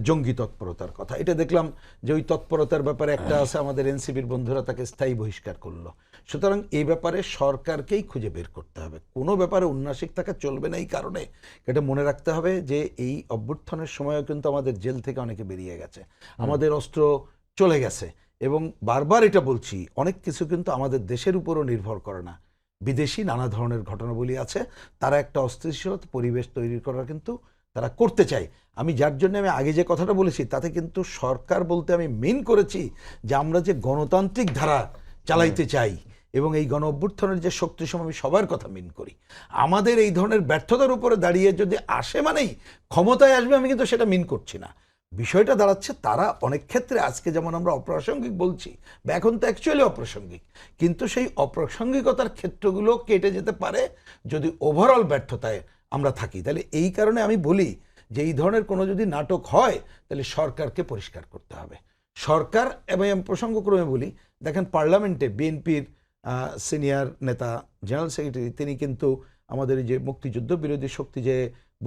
জঙ্গি তৎপরতার কথা। এটা দেখলাম যে ওই তৎপরতার ব্যাপারে একটা আছে, আমাদের এনসিপির বন্ধুরা তাকে স্থায়ী বহিষ্কার করলো। সুতরাং এই ব্যাপারে সরকারকেই খুঁজে বের করতে হবে, কোনো ব্যাপারে উন্নাসিক থাকা চলবে না। এই কারণে এটা মনে রাখতে হবে যে এই অভ্যুত্থানের সময়ও কিন্তু আমাদের জেল থেকে অনেকে বেরিয়ে গেছে, আমাদের অস্ত্র চলে গেছে, এবং বারবার এটা বলছি, অনেক কিছু কিন্তু আমাদের দেশের উপরও নির্ভর করে না, বিদেশি নানা ধরনের ঘটনাবলী আছে, তারা একটা অস্থিতিশীল পরিবেশ তৈরি করার কিন্তু তারা করতে চায়। আমি যার জন্য আমি আগে যে কথাটা বলেছি তাতে কিন্তু সরকার বলতে আমি মেন করেছি যে আমরা যে গণতান্ত্রিক ধারা চালাইতে চাই এবং এই গণ অভ্যুত্থানের যে শক্তি সম, আমি সবার কথা মেন করি। আমাদের এই ধরনের ব্যর্থতার উপরে দাঁড়িয়ে যদি আসে মানেই ক্ষমতায় আসবে, আমি কিন্তু সেটা মেন করছি না। বিষয়টা দাঁড়াচ্ছে তারা অনেক ক্ষেত্রে আজকে যেমন আমরা অপ্রাসঙ্গিক বলছি, বা এখন তো অ্যাকচুয়ালি অপ্রাসঙ্গিক, কিন্তু সেই অপ্রাসঙ্গিকতার ক্ষেত্রগুলো কেটে যেতে পারে যদি ওভারঅল ব্যর্থতায় আমরা থাকি। তাহলে এই কারণে আমি বলি যে এই ধরনের কোনো যদি নাটক হয় তাহলে সরকারকে পরিষ্কার করতে হবে। সরকার, এবং আমি প্রসঙ্গক্রমে বলি, দেখেন পার্লামেন্টে বিএনপির সিনিয়র নেতা জেনারেল সেক্রেটারি তিনি কিন্তু আমাদের এই যে মুক্তিযুদ্ধ বিরোধী শক্তি যে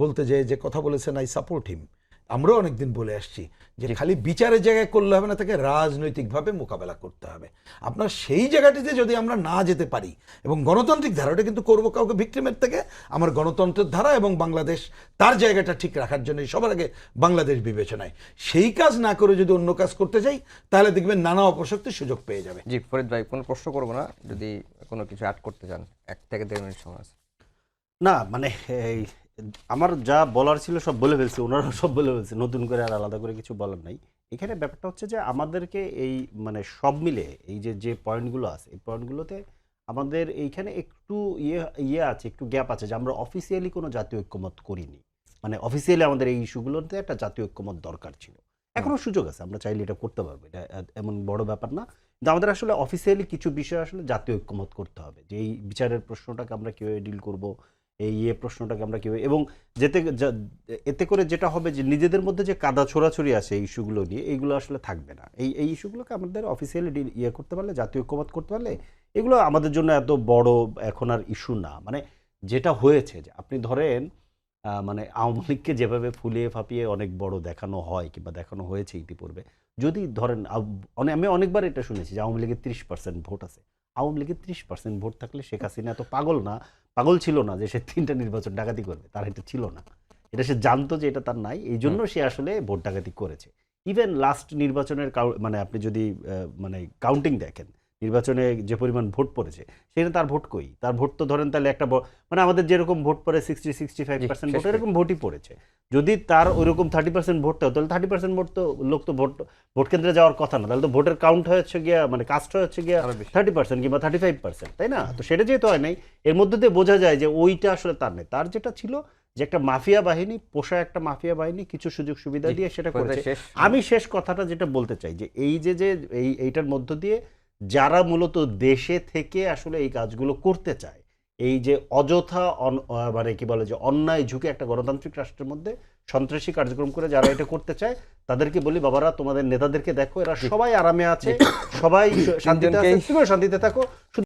বলতে যে কথা বলেছেন, আই সাপোর্ট হিম, আমরাও অনেকদিন বলে আসছি যে খালি বিচারের জায়গায় করলে হবে না, তাকে রাজনৈতিকভাবে মোকাবেলা করতে হবে। আপনার সেই জায়গাটিতে যদি আমরা না যেতে পারি এবং গণতান্ত্রিক ধারাটা কিন্তু করবো কাউকে ভিক্টিমের থেকে, আমার গণতন্ত্রের ধারা এবং বাংলাদেশ তার জায়গাটা ঠিক রাখার জন্য সবার আগে বাংলাদেশ বিবেচনায়, সেই কাজ না করে যদি অন্য কাজ করতে যাই তাহলে দেখবেন নানা অপশক্তির সুযোগ পেয়ে যাবে। জি ফরিদ ভাই, কোনো প্রশ্ন করবো না, যদি কোনো কিছু অ্যাড করতে চান 1 থেকে 1.5 মিনিট সময় আছে। না মানে এই আমার যা বলার ছিল সব বলে ফেলছে, ওনারাও সব বলে ফেলছে, নতুন করে আর আলাদা করে কিছু বলার নাই। এখানে ব্যাপারটা হচ্ছে যে আমাদেরকে এই মানে সব মিলে এই যে পয়েন্টগুলো আছে, এই পয়েন্টগুলোতে আমাদের এইখানে একটু ইয়ে আছে, একটু গ্যাপ আছে, যে আমরা অফিসিয়ালি কোনো জাতীয় ঐক্যমত করিনি। মানে অফিসিয়ালি আমাদের এই ইস্যুগুলোতে একটা জাতীয় ঐক্যমত দরকার ছিল, এখনো সুযোগ আছে, আমরা চাইলে এটা করতে পারবো, এটা এমন বড় ব্যাপার না। কিন্তু আমাদের আসলে অফিসিয়ালি কিছু বিষয় আসলে জাতীয় ঐক্যমত করতে হবে, যে এই বিচারের প্রশ্নটাকে আমরা কীভাবে ডিল করব, এই প্রশ্নটাকে আমরা কীভাবে, এবং এতে করে যেটা হবে যে নিজেদের মধ্যে যে কাদা ছোড়াছড়ি আছে এই ইস্যুগুলো নিয়ে, এইগুলো আসলে থাকবে না। এই ইস্যুগুলোকে আমাদের অফিসিয়ালি করতে পারলে, জাতীয় ঐক্যমত করতে পারলে, এগুলো আমাদের জন্য এত বড় এখন আর ইস্যু না। মানে যেটা হয়েছে যে আপনি ধরেন মানে আওয়ামী লীগকে যেভাবে ফুলিয়ে ফাঁপিয়ে অনেক বড় দেখানো হয় কিংবা দেখানো হয়েছে ইতিপূর্বে, যদি ধরেন আমি অনেকবার এটা শুনেছি যে আওয়ামী লীগের 30% ভোট আছে। আওয়ামী লীগের 30% ভোট থাকলে শেখ হাসিনা এত পাগল ছিল না যে সে 3টা নির্বাচন ডাকাতি করবে, তার এটা ছিল না, এটা সে জানতো যে এটা তার নাই, এই জন্য সে আসলে ভোট ডাকাতি করেছে। ইভেন লাস্ট নির্বাচনের মানে আপনি যদি মানে কাউন্টিং দেখেন, নির্বাচনে যে পরিমাণ ভোট পড়েছে সেখানে তার ভোট কই, তার ভোট তো ধরেন তাহলে একটা মানে আমাদের যেরকম ভোট পড়ে 60-65% ভোট, এরকম ভোটই পড়েছে। যদি তার ওইরকম 30% ভোট হতো, তাহলে 30% ভোট তো লোক তো ভোট কেন্দ্রে যাওয়ার কথা না, তাহলে তো ভোটের কাউন্ট হচ্ছে গিয়া মানে কাস্ট হচ্ছে গিয়া 30% কিংবা 35%, তাই না? তো সেটা যেহেতু হয় নাই, এর মধ্যে দিয়ে বোঝা যায় যে ওইটা আসলে তার নেই। তার যেটা ছিল যে একটা মাফিয়া বাহিনী, পোষা একটা মাফিয়া বাহিনী কিছু সুযোগ সুবিধা দিয়ে সেটা করেছে। আমি শেষ কথাটা যেটা বলতে চাই যে এই যে এইটার মধ্য দিয়ে যারা মূলত দেশে থেকে আসলে এই কাজগুলো করতে চায়, এই যে অযথা মানে কি বলে যে অন্যায় ঝুঁকে একটা গণতান্ত্রিক রাষ্ট্রের মধ্যে সন্ত্রাসী কার্যক্রম করে যারা এটা করতে চায়, তাদেরকে বলি বাবারা তোমাদের নেতাদেরকে দেখো, এরা সবাই আরামে আছে, সবাই শান্তিতে আছে, তুমিও শান্তিতে থাকো।